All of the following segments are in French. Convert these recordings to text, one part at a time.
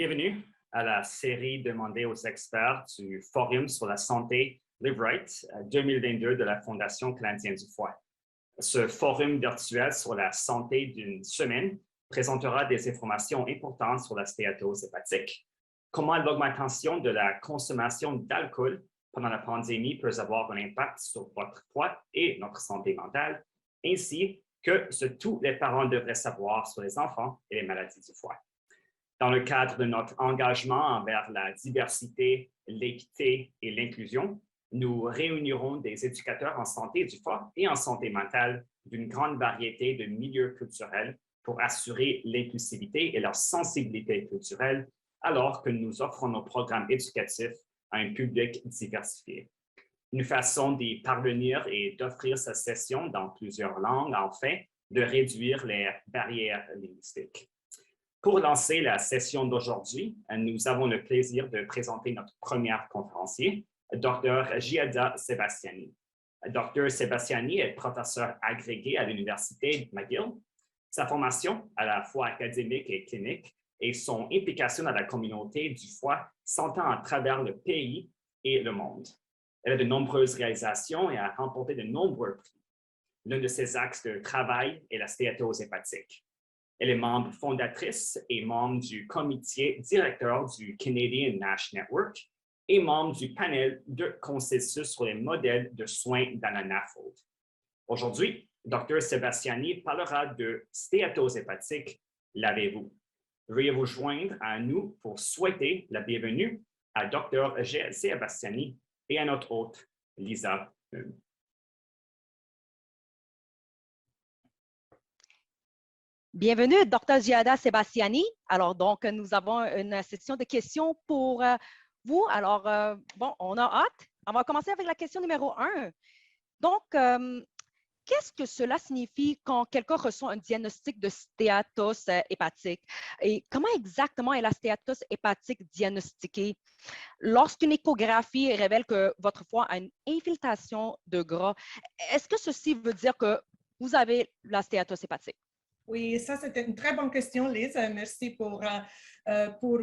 Bienvenue à la série demandée aux experts du Forum sur la santé Live Right 2022 de la Fondation canadienne du foie. Ce forum virtuel sur la santé d'une semaine présentera des informations importantes sur la stéatose hépatique, comment l'augmentation de la consommation d'alcool pendant la pandémie peut avoir un impact sur votre foie et notre santé mentale, ainsi que ce que tous les parents devraient savoir sur les enfants et les maladies du foie. Dans le cadre de notre engagement envers la diversité, l'équité et l'inclusion, nous réunirons des éducateurs en santé du foie et en santé mentale d'une grande variété de milieux culturels pour assurer l'inclusivité et leur sensibilité culturelle alors que nous offrons nos programmes éducatifs à un public diversifié. Une façon d'y parvenir est d'offrir cette session dans plusieurs langues afin de réduire les barrières linguistiques. Pour lancer la session d'aujourd'hui, nous avons le plaisir de présenter notre premier conférencier, Dr. Giada Sebastiani. Dr. Sebastiani est professeur agrégé à l'Université McGill. Sa formation, à la fois académique et clinique, et son implication dans la communauté du foie s'entend à travers le pays et le monde. Elle a de nombreuses réalisations et a remporté de nombreux prix. L'un de ses axes de travail est la stéatose hépatique. Elle est membre fondatrice et membre du comité directeur du Canadian NASH Network et membre du panel de consensus sur les modèles de soins dans la NAFLD. Aujourd'hui, Dr. Sebastiani parlera de stéatose hépatique. L'avez-vous? Veuillez vous joindre à nous pour souhaiter la bienvenue à Dr. Sebastiani et à notre hôte, Lisa. Bienvenue, Dr. Giada Sebastiani. Alors, donc, nous avons une session de questions pour vous. Alors, bon, on a hâte. On va commencer avec la question numéro 1. Donc, qu'est-ce que cela signifie quand quelqu'un reçoit un diagnostic de stéatose hépatique? Et comment exactement est la stéatose hépatique diagnostiquée? Lorsqu'une échographie révèle que votre foie a une infiltration de gras, est-ce que ceci veut dire que vous avez la stéatose hépatique? Oui, ça c'était une très bonne question, Lise. Merci pour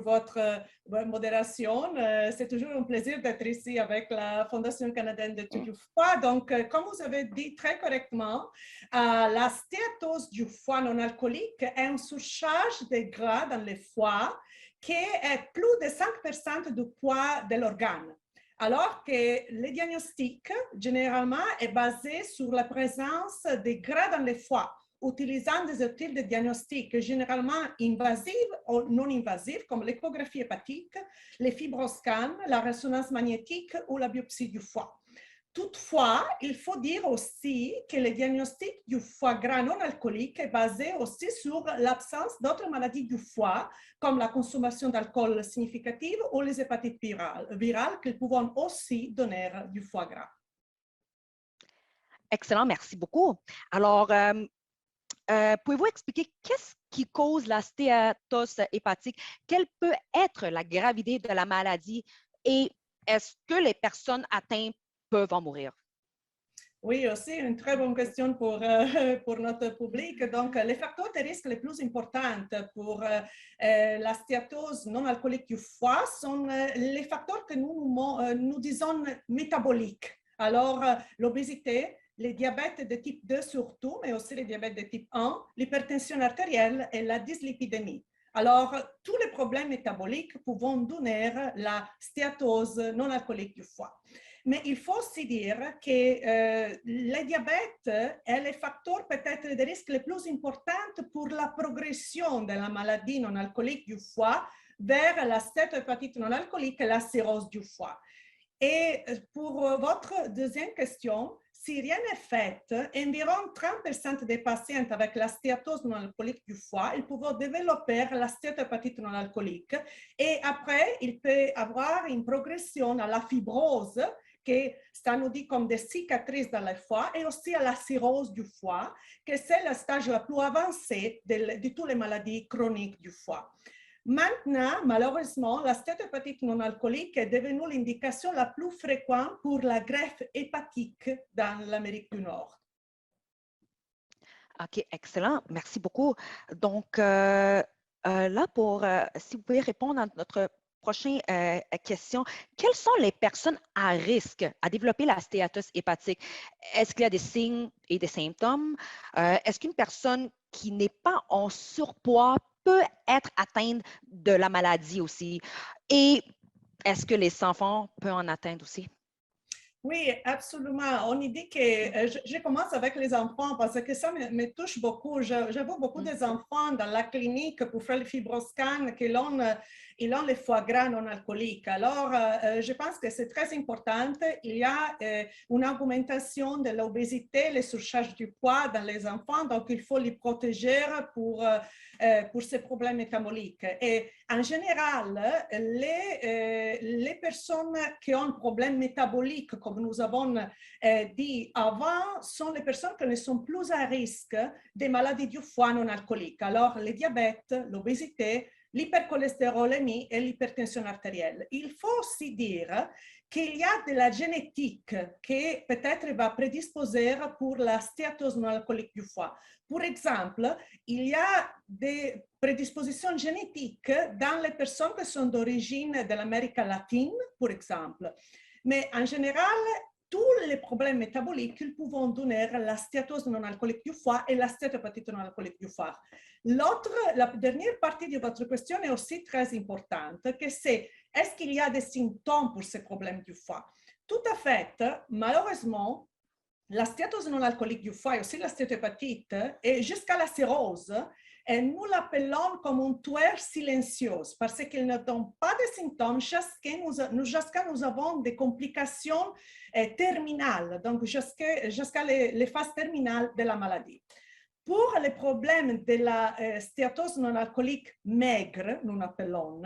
votre modération. C'est toujours un plaisir d'être ici avec la Fondation canadienne d'études du foie. Donc, comme vous avez dit très correctement, la stéatose du foie non alcoolique est une surcharge de gras dans le foie qui est plus de 5% du poids de l'organe. Alors que le diagnostic, généralement, est basé sur la présence de gras dans le foie, utilisant des outils de diagnostic généralement invasives ou non invasives, comme l'échographie hépatique, les fibroscans, la résonance magnétique ou la biopsie du foie. Toutefois, il faut dire aussi que le diagnostic du foie gras non alcoolique est basé aussi sur l'absence d'autres maladies du foie, comme la consommation d'alcool significative ou les hépatites virales qui peuvent aussi donner du foie gras. Excellent, merci beaucoup. Alors, pouvez-vous expliquer qu'est-ce qui cause la stéatose hépatique? Quelle peut être la gravité de la maladie et est-ce que les personnes atteintes peuvent en mourir? Oui, aussi une très bonne question pour notre public. Donc, les facteurs de risque les plus importants pour la stéatose non alcoolique du foie sont les facteurs que nous disons métaboliques. Alors, l'obésité, les diabètes de type 2 surtout, mais aussi les diabètes de type 1, l'hypertension artérielle et la dyslipidémie. Alors, tous les problèmes métaboliques peuvent donner la stéatose non alcoolique du foie. Mais il faut aussi dire que le diabète est le facteur peut-être de risque le plus important pour la progression de la maladie non alcoolique du foie vers la stéatohépatite non alcoolique et la cirrhose du foie. Et pour votre deuxième question, si rien n'est fait, environ 30% des patients avec la stéatose non alcoolique du foie, ils peuvent développer la stéatohépatite non alcoolique. Et après, il peut y avoir une progression à la fibrose, que ça nous dit comme des cicatrices dans le foie, et aussi à la cirrhose du foie, que c'est le stage le plus avancé de toutes les maladies chroniques du foie. Maintenant, malheureusement, la stéatohépatite non alcoolique est devenue l'indication la plus fréquente pour la greffe hépatique dans l'Amérique du Nord. OK, excellent. Merci beaucoup. Donc, Là, si vous pouvez répondre à notre prochaine question, quelles sont les personnes à risque à développer la stéatose hépatique? Est-ce qu'il y a des signes et des symptômes? Est-ce qu'une personne qui n'est pas en surpoids peut être atteinte de la maladie aussi? Et est-ce que les enfants peuvent en atteindre aussi? Oui, absolument. On y dit que je commence avec les enfants parce que ça me touche beaucoup. Je vois beaucoup des enfants dans la clinique pour faire le fibroscan ils ont le foie gras non alcoolique. Alors, je pense que c'est très important. Il y a une augmentation de l'obésité, la surcharge du poids dans les enfants, donc il faut les protéger pour ces problèmes métaboliques. Et en général, les personnes qui ont un problème métabolique, comme nous avons dit avant, sont les personnes qui ne sont plus à risque des maladies du foie non alcooliques. Alors, le diabète, l'obésité, l'hypercholestérolémie et l'hypertension artérielle. Il faut aussi dire qu'il y a de la génétique qui peut-être va prédisposer pour la stéatose non alcoolique du foie. Pour exemple, il y a des prédispositions génétiques dans les personnes qui sont d'origine de l'Amérique latine, par exemple. Mais en général, tous les problèmes métaboliques, ils peuvent donner la stéatose non alcoolique du foie et la stéatohépatite non alcoolique du foie. La dernière partie de votre question est aussi très importante, que c'est est-ce qu'il y a des symptômes pour ces problèmes du foie? Tout à fait, malheureusement, la stéatose non alcoolique du foie et aussi la stéatohépatite, et jusqu'à la cirrhose, et nous l'appelons comme un tueur silencieux parce qu'ils ne donnent pas de symptômes jusqu'à nous avons des complications terminales, donc jusqu'à les phases terminales de la maladie. Pour les problèmes de la stéatose non alcoolique maigre, nous l'appelons,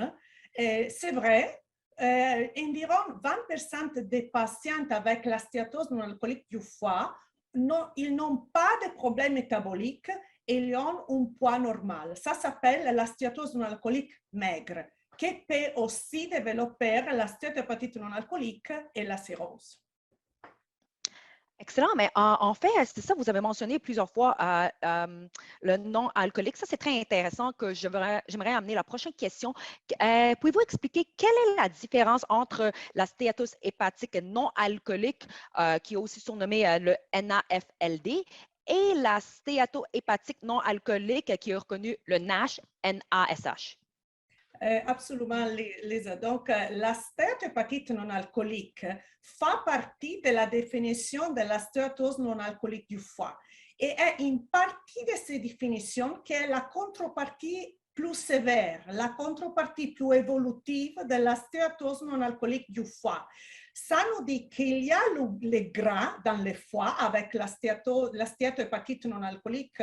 c'est vrai, environ 20% des patients avec la stéatose non alcoolique du foie, ils n'ont pas de problème métabolique et ils ont un poids normal. Ça s'appelle la stéatose non alcoolique maigre, qui peut aussi développer la stéatohépatite non alcoolique et la cirrhose. Excellent, mais en fait, c'est ça, vous avez mentionné plusieurs fois le non alcoolique. Ça, c'est très intéressant que j'aimerais amener la prochaine question. Pouvez-vous expliquer quelle est la différence entre la stéatose hépatique non alcoolique, qui est aussi surnommée le NAFLD, et la stéatohépatique non alcoolique, qui est reconnue le NASH, NASH? Absolument, Lisa. Donc, la stéatohépatite non alcoolique fait partie de la définition de la stéatose non alcoolique du foie et est une partie de ces définitions qui est la contrepartie plus sévère, la contrepartie plus évolutive de la stéatose non alcoolique du foie. Ça nous dit qu'il y a le gras dans le foie avec la stéatohépatite non alcoolique,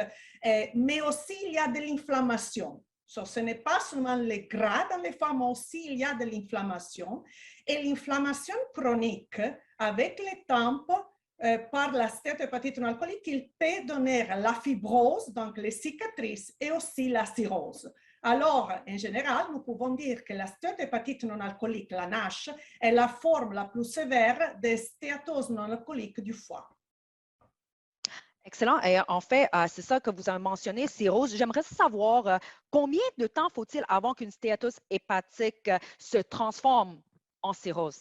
mais aussi il y a de l'inflammation. Ce n'est pas seulement le gras dans les foie, mais aussi il y a de l'inflammation. Et l'inflammation chronique, avec le temps, par la stéatohépatite non alcoolique, il peut donner la fibrose, donc les cicatrices, et aussi la cirrhose. Alors, en général, nous pouvons dire que la stéatohépatite non alcoolique, la NASH, est la forme la plus sévère de stéatose non alcoolique du foie. Excellent. Et en fait, c'est ça que vous avez mentionné, cirrhose. J'aimerais savoir combien de temps faut-il avant qu'une stéatose hépatique se transforme en cirrhose?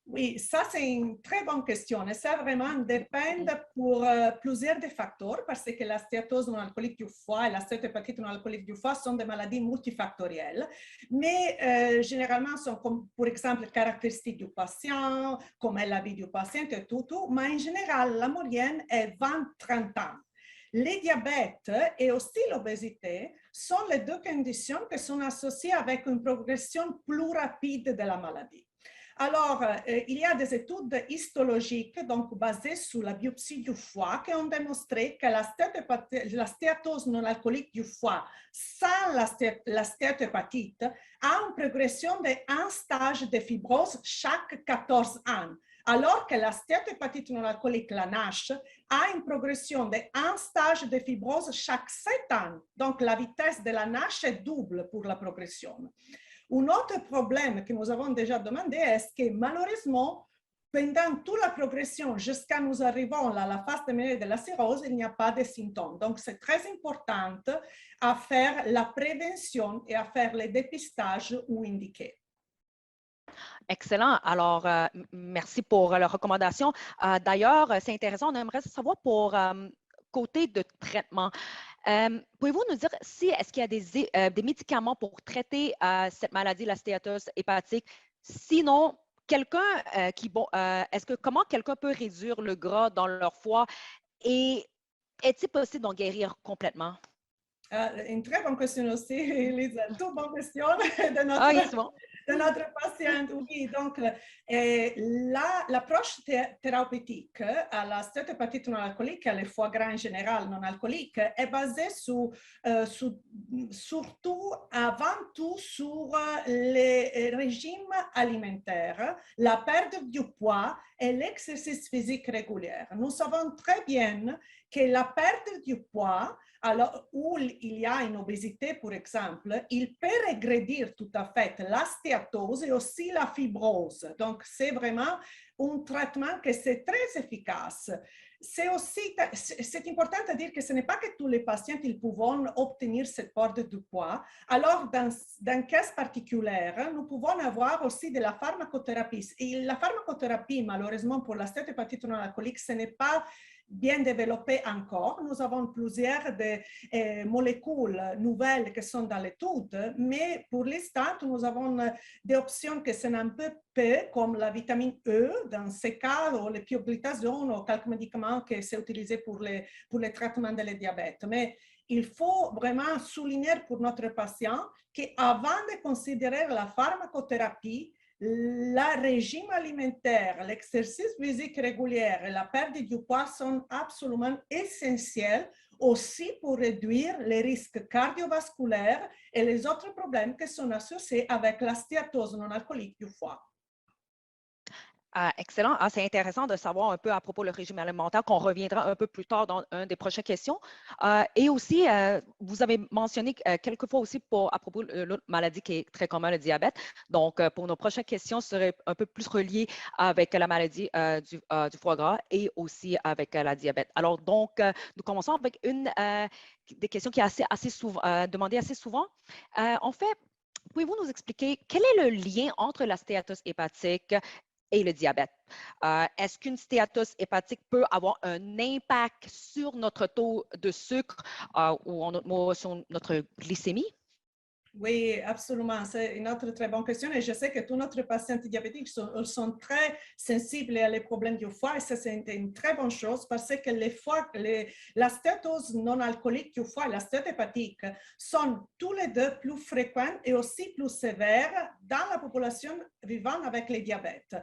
Oui, ça c'est une très bonne question. Et ça vraiment dépend pour plusieurs des facteurs parce que la stéatose non alcoolique du foie et la stéatohépatite non alcoolique du foie sont des maladies multifactorielles. Mais généralement sont comme, par exemple, caractéristiques du patient, comme est la vie du patient et tout. Mais en général, la moyenne est 20-30 ans. Les diabètes et aussi l'obésité sont les deux conditions qui sont associées avec une progression plus rapide de la maladie. Alors, il y a des études histologiques, donc basées sur la biopsie du foie, qui ont démontré que la stéatose non alcoolique du foie sans la stéatohépatite a une progression d'un stage de fibrose chaque 14 ans, alors que la stéatohépatite non alcoolique, la NASH, a une progression d'un stage de fibrose chaque 7 ans. Donc, la vitesse de la NASH est double pour la progression. Un autre problème que nous avons déjà demandé est que malheureusement, pendant toute la progression jusqu'à nous arrivons à la phase terminale de la cirrhose, il n'y a pas de symptômes. Donc, c'est très important à faire la prévention et à faire le dépistage où indiqué. Excellent. Alors, merci pour la recommandation. D'ailleurs, c'est intéressant, on aimerait savoir pour côté de traitement. Pouvez-vous nous dire si est-ce qu'il y a des médicaments pour traiter cette maladie, la stéatose hépatique? Sinon, comment quelqu'un peut réduire le gras dans leur foie et est-il possible d'en guérir complètement? Une très bonne question aussi, Lisa. Toute bonne question de Ah, oui, c'est bon. notre patiente. Oui, donc l'approche thérapeutique à la stéatose non alcoolique, à le foie gras en général non alcoolique, est basée surtout, avant tout, sur les régimes alimentaires, la perte du poids et l'exercice physique régulier. Nous savons très bien que la perte du poids, alors où il y a une obésité, par exemple, il peut régrédir tout à fait la stéatose et aussi la fibrose. Donc, c'est vraiment un traitement que c'est très efficace. C'est important de dire que ce n'est pas que tous les patients ils peuvent obtenir cette perte du poids. Alors, dans un cas particulier, nous pouvons avoir aussi de la pharmacothérapie. Et la pharmacothérapie, malheureusement, pour la stéatose non alcoolique, ce n'est pas bien développé encore. Nous avons plusieurs molécules nouvelles qui sont dans l'étude, mais pour l'instant, nous avons des options qui sont un peu comme la vitamine E, dans ces cas, ou le pioglitazone, ou quelques médicaments qui sont utilisés pour le traitement de diabète. Mais il faut vraiment souligner pour notre patient qu'avant de considérer la pharmacothérapie, le régime alimentaire, l'exercice physique régulier et la perte du poids sont absolument essentiels aussi pour réduire les risques cardiovasculaires et les autres problèmes qui sont associés avec la stéatose non alcoolique du foie. Excellent. C'est intéressant de savoir un peu à propos du régime alimentaire, qu'on reviendra un peu plus tard dans une des prochaines questions. Et aussi, vous avez mentionné quelques fois aussi à propos de l'autre maladie qui est très commune, le diabète. Donc, pour nos prochaines questions, ce serait un peu plus relié avec la maladie du foie gras et aussi avec la diabète. Alors, donc, nous commençons avec une des questions qui est assez souvent demandée assez souvent. En fait, pouvez-vous nous expliquer quel est le lien entre la stéatose hépatique et le diabète? Est-ce qu'une stéatose hépatique peut avoir un impact sur notre taux de sucre ou en d'autres mots sur notre glycémie? Oui, absolument. C'est une autre très bonne question et je sais que tous nos patients diabétiques sont très sensibles aux problèmes du foie et ça, c'est une très bonne chose parce que la stéatose non alcoolique du foie et la stéatose hépatique sont tous les deux plus fréquentes et aussi plus sévères dans la population vivant avec le diabète.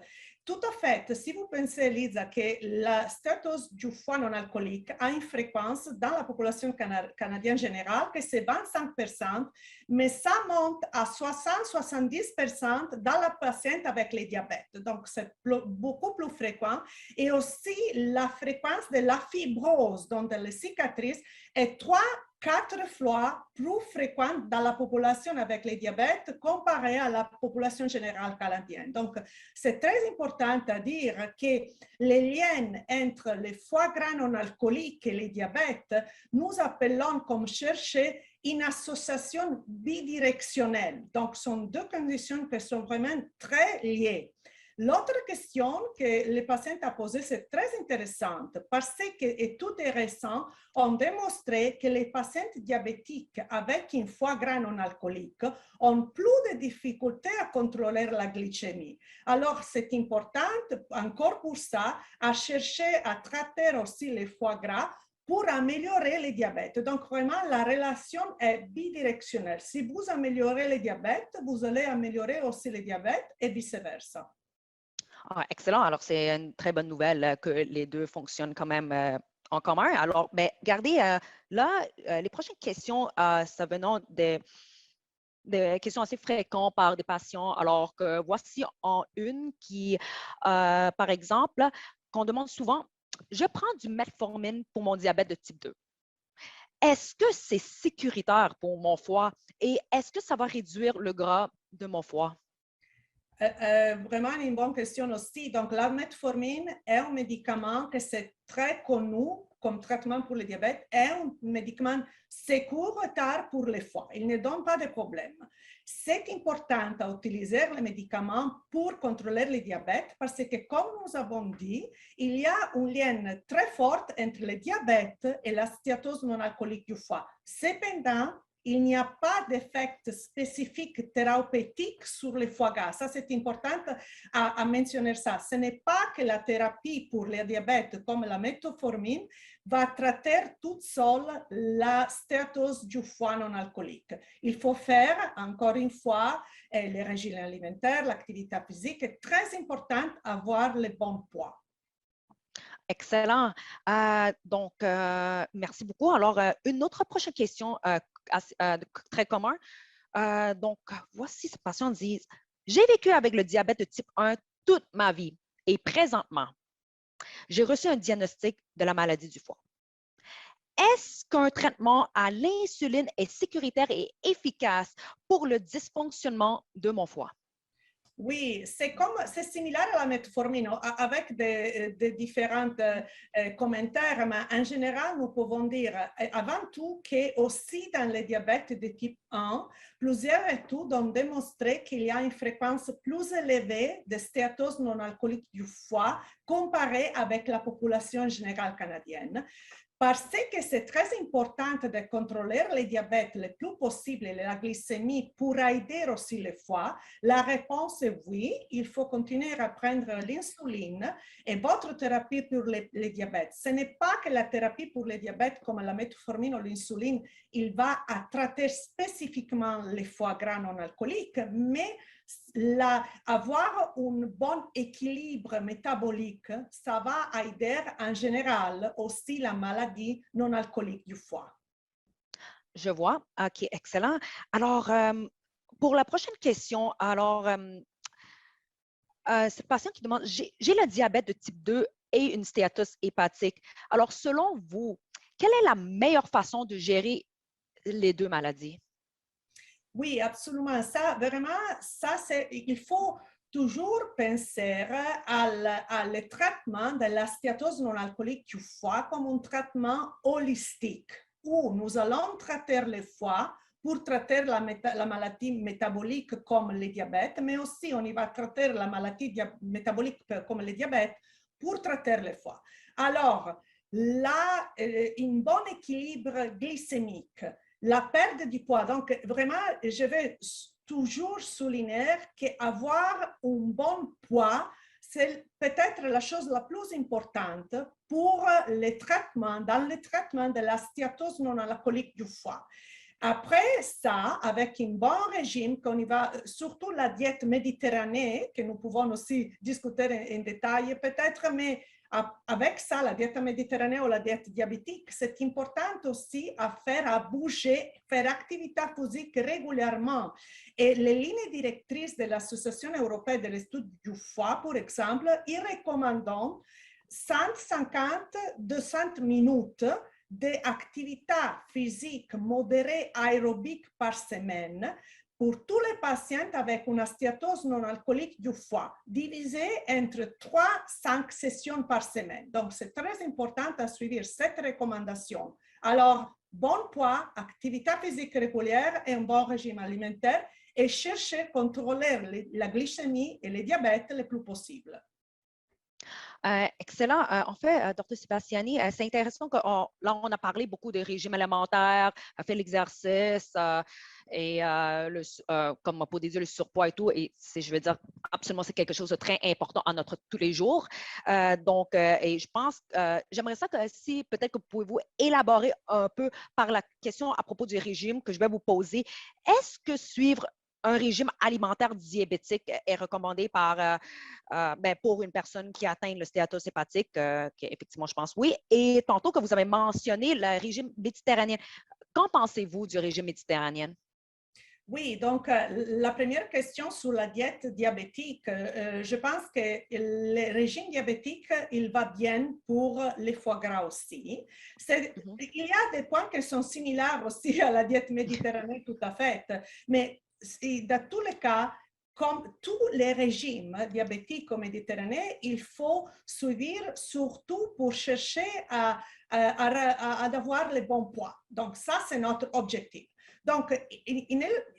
Tout à fait, si vous pensez, Lisa, que la stéatose du foie non alcoolique a une fréquence dans la population canadienne générale que c'est 25%, mais ça monte à 60-70% dans la patiente avec le diabète. Donc, c'est beaucoup plus fréquent. Et aussi, la fréquence de la fibrose, donc les cicatrices, est 3-4 fois plus fréquente dans la population avec le diabète comparée à la population générale canadienne. Donc, c'est très important à dire que les liens entre le foie gras non alcoolique et le diabète, nous appelons comme chercher une association bidirectionnelle. Donc, ce sont deux conditions qui sont vraiment très liées. L'autre question que les patients ont posée, c'est très intéressante parce que études récentes ont démontré que les patients diabétiques avec un foie gras non alcoolique ont plus de difficultés à contrôler la glycémie. Alors, c'est important, encore pour ça, à chercher à traiter aussi le foie gras pour améliorer le diabète. Donc, vraiment, la relation est bidirectionnelle. Si vous améliorez le diabète, vous allez améliorer aussi le diabète et vice-versa. Excellent. Alors, c'est une très bonne nouvelle que les deux fonctionnent quand même en commun. Alors, regardez, là, les prochaines questions, ça venant des questions assez fréquentes par des patients. Alors, voici en une qui, par exemple, qu'on demande souvent, je prends du metformine pour mon diabète de type 2. Est-ce que c'est sécuritaire pour mon foie et est-ce que ça va réduire le gras de mon foie? Vraiment une bonne question aussi. Donc, la metformine est un médicament que c'est très connu comme traitement pour le diabète, est un médicament secours tard pour le foie. Il ne donne pas de problème. C'est important d'utiliser les médicaments pour contrôler le diabète parce que, comme nous avons dit, il y a un lien très fort entre le diabète et la stéatose non alcoolique du foie. Cependant, il n'y a pas d'effet spécifique thérapeutique sur le foie gras. Ça, c'est important à mentionner ça. Ce n'est pas que la thérapie pour le diabète, comme la metformine, va traiter toute seule la stéatose du foie non alcoolique. Il faut faire, encore une fois, le régime alimentaire, l'activité physique. C'est très important avoir le bon poids. Excellent. Donc, merci beaucoup. Alors, une autre prochaine question très commune. Donc, voici ce patient dit, j'ai vécu avec le diabète de type 1 toute ma vie et présentement, j'ai reçu un diagnostic de la maladie du foie. Est-ce qu'un traitement à l'insuline est sécuritaire et efficace pour le dysfonctionnement de mon foie? Oui, c'est similaire à la metformine avec des différents commentaires, mais en général, nous pouvons dire avant tout que aussi dans le diabète de type 1, plusieurs études ont démontré qu'il y a une fréquence plus élevée de stéatose non alcoolique du foie comparée avec la population générale canadienne. Parce que c'est très important de contrôler le diabète le plus possible et la glycémie pour aider aussi le foie, la réponse est oui, il faut continuer à prendre l'insuline et votre thérapie pour le diabète. Ce n'est pas que la thérapie pour le diabète comme la metformine ou l'insuline, il va traiter spécifiquement le foie gras non alcoolique, mais avoir un bon équilibre métabolique, ça va aider en général aussi la maladie non alcoolique du foie. Je vois. OK, excellent. Alors, pour la prochaine question, alors, c'est le patient qui demande, j'ai le diabète de type 2 et une stéatose hépatique. Alors, selon vous, quelle est la meilleure façon de gérer les deux maladies? Oui, absolument. Ça, vraiment, il faut toujours penser à le traitement de la stéatose non alcoolique du foie comme un traitement holistique où nous allons traiter le foie pour traiter la maladie métabolique comme le diabète, mais aussi on y va traiter la maladie métabolique comme le diabète pour traiter le foie. Alors, là, un bon équilibre glycémique, la perte du poids. Donc, vraiment, je vais toujours souligner qu'avoir un bon poids, c'est peut-être la chose la plus importante pour le traitement, dans le traitement de la stéatose non alcoolique du foie. Après ça, avec un bon régime, qu'on y va, surtout la diète méditerranéenne, que nous pouvons aussi discuter en détail peut-être, mais avec ça, la diète méditerranéenne ou la diète diabétique, c'est important aussi à bouger, faire activité physique régulièrement. Et les lignes directrices de l'Association européenne de l'étude du foie, par exemple, ils recommandent 150-200 minutes d'activité physique modérée aérobique par semaine pour tous les patients avec une stéatose non alcoolique du foie, divisée entre 3-5 sessions par semaine. Donc, c'est très important à suivre cette recommandation. Alors, bon poids, activité physique régulière et un bon régime alimentaire et chercher à contrôler la glycémie et le diabète le plus possible. Excellent. En fait, Dr. Sebastiani, c'est intéressant que là, on a parlé beaucoup de régime alimentaire, fait l'exercice et comme pour dire le surpoids et tout. Et je veux dire, absolument, c'est quelque chose de très important à notre tous les jours. Et je pense, j'aimerais ça que si peut-être que pouvez-vous élaborer un peu par la question à propos du régime que je vais vous poser. Est-ce que suivre un régime alimentaire diabétique est recommandé pour une personne qui atteint le stéatose hépatique, effectivement, je pense oui. Et tantôt que vous avez mentionné le régime méditerranéen. Qu'en pensez-vous du régime méditerranéen? Oui, donc la première question sur la diète diabétique, je pense que le régime diabétique, il va bien pour les foie gras aussi. Il y a des points qui sont similaires aussi à la diète méditerranéenne, tout à fait, mais dans tous les cas, comme tous les régimes diabétiques au Méditerranée, il faut suivre surtout pour chercher à avoir le bon poids. Donc, ça, c'est notre objectif. Donc,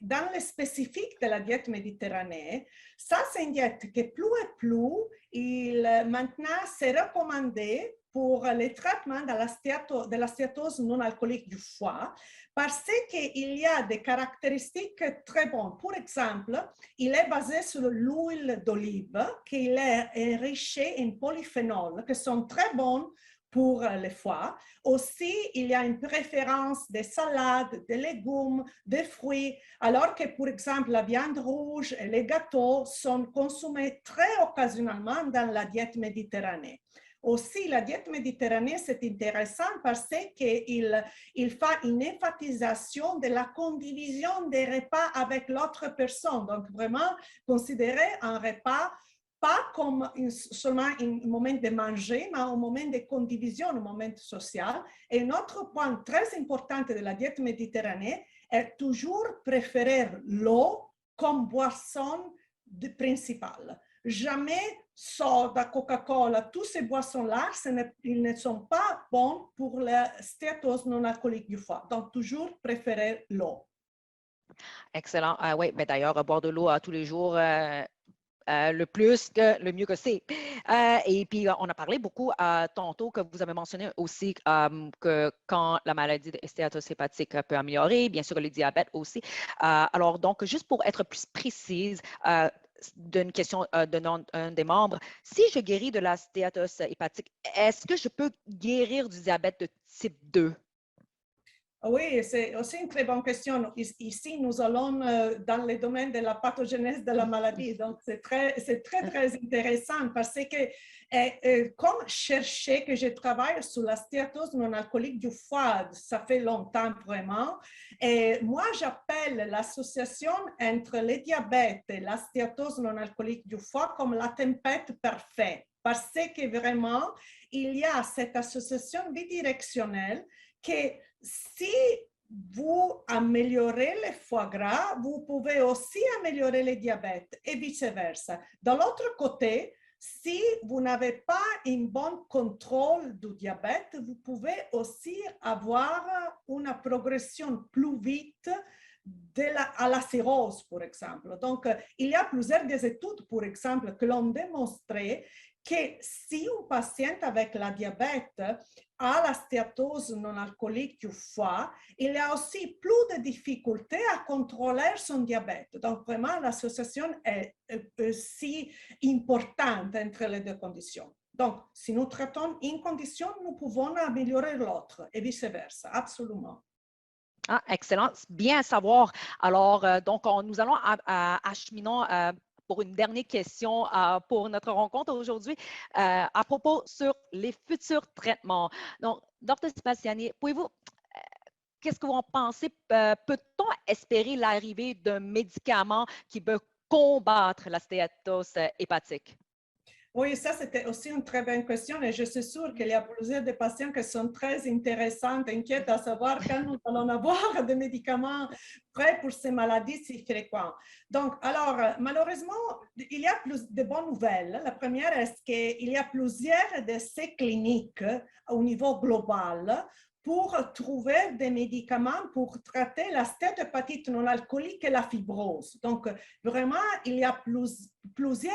dans le spécifique de la diète méditerranéenne, ça, c'est une diète qui plus et plus, maintenant, c'est recommandé pour les traitements de la stéatose non alcoolique du foie parce qu'il y a des caractéristiques très bonnes. Par exemple, il est basé sur l'huile d'olive qui est enrichie en polyphénols qui sont très bons pour le foie. Aussi, il y a une préférence des salades, des légumes, des fruits, alors que, par exemple, la viande rouge et les gâteaux sont consommés très occasionnellement dans la diète méditerranéenne. Aussi, la diète méditerranéenne, c'est intéressant parce qu'il fait une emphatisation de la condivision des repas avec l'autre personne. Donc, vraiment, considérer un repas pas comme seulement un moment de manger, mais un moment de condivision, un moment social. Et un autre point très important de la diète méditerranéenne est toujours préférer l'eau comme boisson principale. Jamais soda, Coca-Cola, toutes ces boissons-là, ils ne sont pas bons pour la stéatose non alcoolique du foie. Donc, toujours préférer l'eau. Excellent. Oui, mais d'ailleurs, boire de l'eau tous les jours, le mieux que c'est. Et puis, on a parlé beaucoup tantôt que vous avez mentionné aussi que quand la maladie de stéatose hépatique peut améliorer, bien sûr le diabète aussi. Alors, donc, juste pour être plus précise, d'une question d'un des membres, si je guéris de la stéatose hépatique, est-ce que je peux guérir du diabète de type 2? Oui, c'est aussi une très bonne question. Ici, nous allons dans le domaine de la pathogénèse de la maladie. Donc, c'est très intéressant parce que comme chercher que je travaille sur la stéatose non alcoolique du foie, ça fait longtemps vraiment. Et moi, j'appelle l'association entre le diabète et la stéatose non alcoolique du foie comme la tempête parfaite. Parce que vraiment, il y a cette association bidirectionnelle que si vous améliorez le foie gras, vous pouvez aussi améliorer le diabète et vice-versa. De l'autre côté, si vous n'avez pas un bon contrôle du diabète, vous pouvez aussi avoir une progression plus vite à la cirrhose, par exemple. Donc, il y a plusieurs des études, par exemple, qui l'ont démontré que si un patient avec la diabète a la stéatose non alcoolique du foie, il y a aussi plus de difficultés à contrôler son diabète. Donc, vraiment, l'association est si importante entre les deux conditions. Donc, si nous traitons une condition, nous pouvons améliorer l'autre et vice-versa, absolument. Ah, excellent, bien à savoir. Alors, donc, nous allons acheminons pour une dernière question pour notre rencontre aujourd'hui à propos sur les futurs traitements. Donc, Dr. Sebastiani, pouvez-vous, qu'est-ce que vous en pensez? Peut-on espérer l'arrivée d'un médicament qui peut combattre la stéatose hépatique? Oui, ça, c'était aussi une très bonne question et je suis sûre qu'il y a plusieurs des patients qui sont très intéressants, inquiets à savoir quand nous allons avoir des médicaments prêts pour ces maladies si fréquentes. Donc, alors, malheureusement, il y a plus de bonnes nouvelles. La première est qu'il y a plusieurs essais cliniques au niveau global pour trouver des médicaments pour traiter la stéatohépatite non alcoolique et la fibrose. Donc, vraiment, il y a plusieurs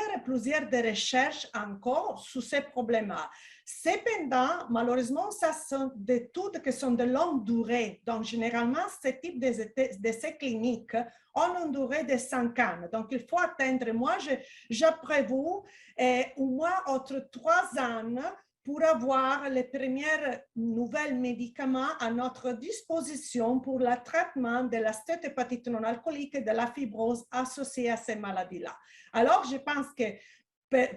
de recherches encore sur ces problèmes-là. Cependant, malheureusement, ça sont des études qui sont de longue durée. Donc, généralement, ce type d'essais cliniques ont une durée de 5 ans. Donc, il faut attendre, moi, j'apprévois au moins entre 3 ans pour avoir les premiers nouveaux médicaments à notre disposition pour le traitement de la stéatohépatite non alcoolique et de la fibrose associée à ces maladies-là. Alors, je pense que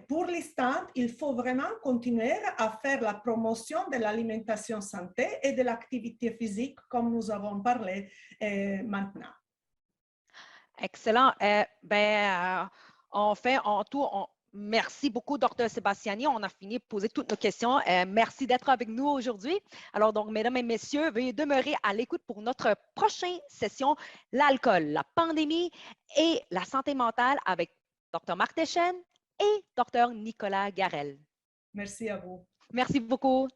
pour l'instant, il faut vraiment continuer à faire la promotion de l'alimentation santé et de l'activité physique, comme nous avons parlé maintenant. Excellent. En fait, en tout, Merci beaucoup, Dr. Sébastiani. On a fini de poser toutes nos questions. Merci d'être avec nous aujourd'hui. Alors, donc, mesdames et messieurs, veuillez demeurer à l'écoute pour notre prochaine session, l'alcool, la pandémie et la santé mentale avec Dr. Marc Deschênes et Dr. Nicolas Garel. Merci à vous. Merci beaucoup.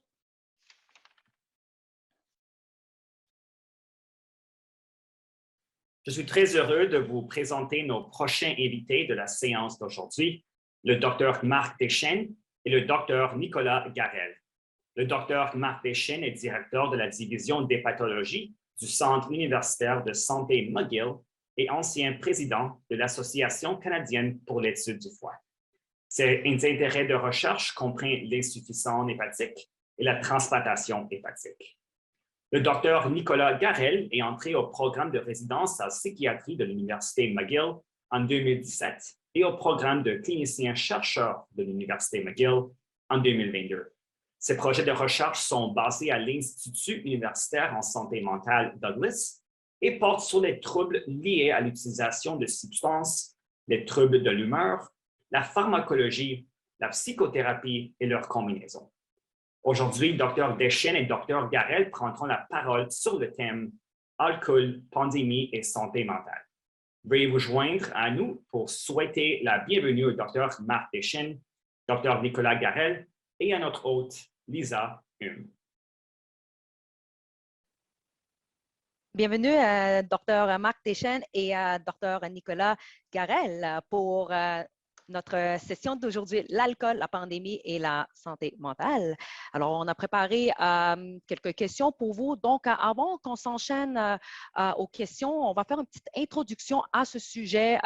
Je suis très heureux de vous présenter nos prochains invités de la séance d'aujourd'hui, le Dr. Marc Deschênes et le Dr. Nicolas Garel. Le Dr. Marc Deschênes est directeur de la division d'hépatologie du Centre universitaire de santé McGill et ancien président de l'Association canadienne pour l'étude du foie. Ses intérêts de recherche comprennent l'insuffisance hépatique et la transplantation hépatique. Le Dr. Nicolas Garel est entré au programme de résidence en psychiatrie de l'Université McGill en 2017 et au programme de clinicien-chercheur de l'Université McGill en 2022. Ses projets de recherche sont basés à l'Institut universitaire en santé mentale Douglas et portent sur les troubles liés à l'utilisation de substances, les troubles de l'humeur, la pharmacologie, la psychothérapie et leurs combinaisons. Aujourd'hui, Dr. Deschênes et Dr. Garel prendront la parole sur le thème « Alcool, pandémie et santé mentale ». Veuillez vous joindre à nous pour souhaiter la bienvenue au Dr. Marc Deschênes, Dr. Nicolas Garel et à notre hôte, Lisa Hume. Bienvenue à Dr. Marc Deschênes et à Dr. Nicolas Garel pour notre session d'aujourd'hui, l'alcool, la pandémie et la santé mentale. Alors, on a préparé quelques questions pour vous. Donc, avant qu'on s'enchaîne aux questions, on va faire une petite introduction à ce sujet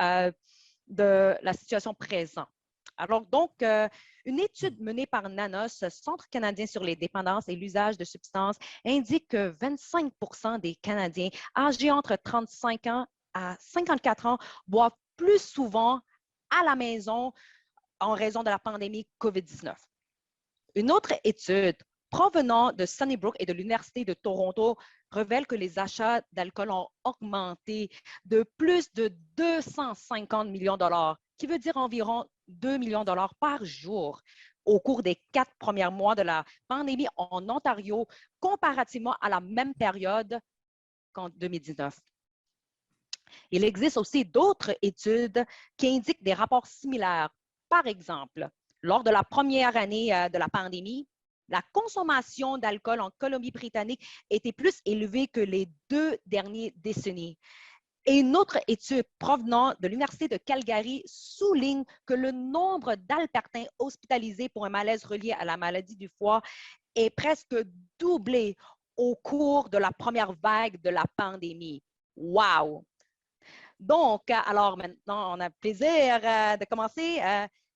de la situation présente. Alors, donc, une étude menée par NANOS, Centre canadien sur les dépendances et l'usage de substances, indique que 25% des Canadiens âgés entre 35 ans à 54 ans boivent plus souvent à la maison en raison de la pandémie COVID-19. Une autre étude provenant de Sunnybrook et de l'Université de Toronto révèle que les achats d'alcool ont augmenté de plus de 250 millions de dollars, qui veut dire environ 2 millions de dollars par jour au cours des 4 premiers mois de la pandémie en Ontario, comparativement à la même période qu'en 2019. Il existe aussi d'autres études qui indiquent des rapports similaires. Par exemple, lors de la première année de la pandémie, la consommation d'alcool en Colombie-Britannique était plus élevée que les 2 dernières décennies. Et une autre étude provenant de l'Université de Calgary souligne que le nombre d'Albertains hospitalisés pour un malaise relié à la maladie du foie est presque doublé au cours de la première vague de la pandémie. Wow! Donc, alors maintenant, on a le plaisir de commencer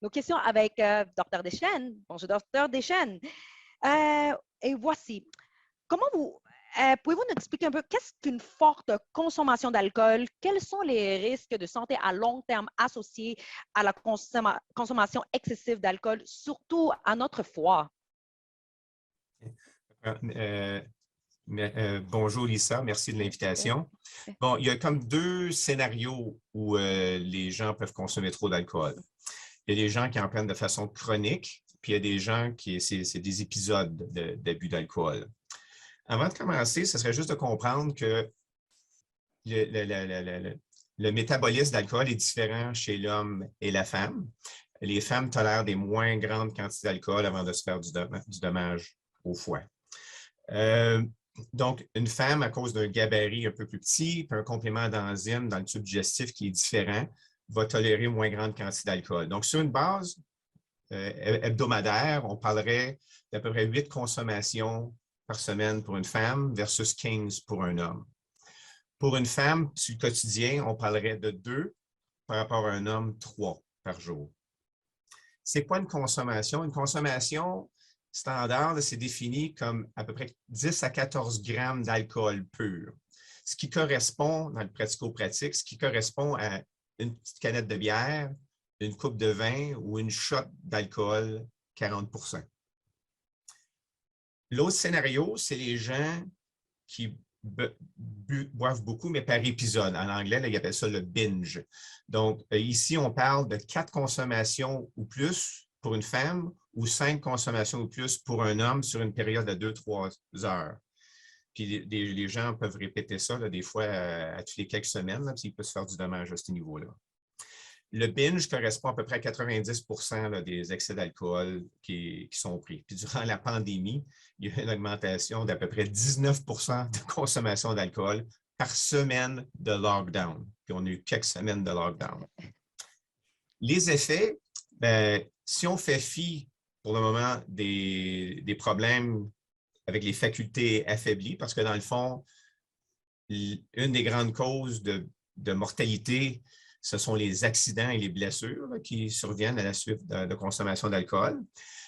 nos questions avec Dr. Deschênes. Bonjour, Dr. Deschênes. Et voici, comment pouvez-vous nous expliquer un peu qu'est-ce qu'une forte consommation d'alcool? Quels sont les risques de santé à long terme associés à la consommation excessive d'alcool, surtout à notre foie? Bonjour Lisa, merci de l'invitation. Bon, il y a comme 2 scénarios où les gens peuvent consommer trop d'alcool. Il y a des gens qui en prennent de façon chronique, puis il y a des gens qui, c'est des épisodes d'abus d'alcool. Avant de commencer, ce serait juste de comprendre que le métabolisme d'alcool est différent chez l'homme et la femme. Les femmes tolèrent des moins grandes quantités d'alcool avant de se faire du dommage au foie. Donc, une femme, à cause d'un gabarit un peu plus petit, puis un complément d'enzymes dans le tube digestif qui est différent, va tolérer une moins grande quantité d'alcool. Donc, sur une base hebdomadaire, on parlerait d'à peu près 8 consommations par semaine pour une femme versus 15 pour un homme. Pour une femme, sur le quotidien, on parlerait de 2 par rapport à un homme, 3 par jour. C'est quoi une consommation? Une consommation standard, c'est défini comme à peu près 10 à 14 grammes d'alcool pur, ce qui correspond, dans le pratico-pratique, ce qui correspond à une petite canette de bière, une coupe de vin ou une shot d'alcool 40%. L'autre scénario, c'est les gens qui boivent beaucoup, mais par épisode. En anglais, là, ils appellent ça le binge. Donc, ici, on parle de 4 consommations ou plus pour une femme ou 5 consommations ou plus pour un homme sur une période de 2-3 heures. Puis les gens peuvent répéter ça là, des fois à toutes les quelques semaines, là, puis il peut se faire du dommage à ce niveau-là. Le binge correspond à peu près à 90% là, des excès d'alcool qui sont pris. Puis durant la pandémie, il y a eu une augmentation d'à peu près 19% de consommation d'alcool par semaine de lockdown. Puis on a eu quelques semaines de lockdown. Les effets, bien, si on fait fi pour le moment des problèmes avec les facultés affaiblies, parce que dans le fond, une des grandes causes de mortalité, ce sont les accidents et les blessures là, qui surviennent à la suite de consommation d'alcool.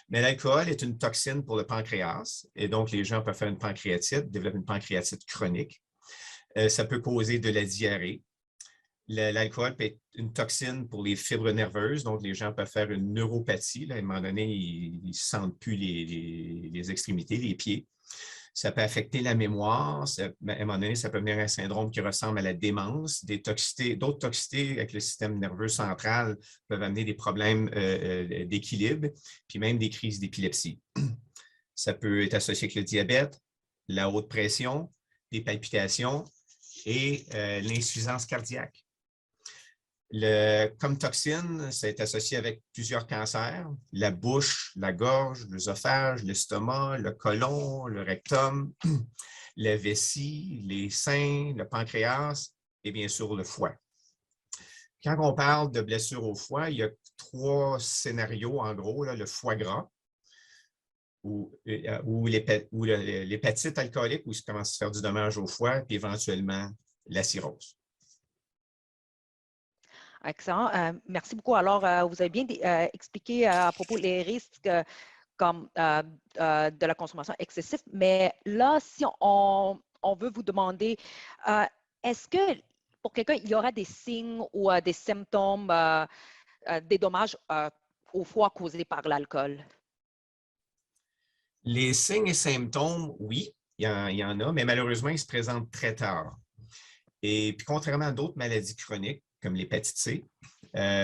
Mais l'alcool est une toxine pour le pancréas et donc les gens peuvent faire une pancréatite, développer une pancréatite chronique. Ça peut causer de la diarrhée. L'alcool peut être une toxine pour les fibres nerveuses, donc les gens peuvent faire une neuropathie. Là, à un moment donné, ils ne sentent plus les extrémités, les pieds. Ça peut affecter la mémoire. À un moment donné, ça peut venir un syndrome qui ressemble à la démence. D'autres toxicités avec le système nerveux central peuvent amener des problèmes d'équilibre, puis même des crises d'épilepsie. Ça peut être associé avec le diabète, la haute pression, des palpitations et l'insuffisance cardiaque. Comme toxine, ça est associé avec plusieurs cancers, la bouche, la gorge, l'œsophage, l'estomac, le côlon, le rectum, la vessie, les seins, le pancréas et bien sûr le foie. Quand on parle de blessures au foie, il y a 3 scénarios en gros, là, le foie gras, ou l'hépatite alcoolique, où il commence à se faire du dommage au foie, puis éventuellement la cirrhose. Excellent. Merci beaucoup. Alors, vous avez bien expliqué à propos des risques comme de la consommation excessive, mais là, si on veut vous demander, est-ce que pour quelqu'un, il y aura des signes ou des symptômes, des dommages au foie causés par l'alcool? Les signes et symptômes, oui, il y en a, mais malheureusement, ils se présentent très tard. Et puis, contrairement à d'autres maladies chroniques, comme l'hépatite C,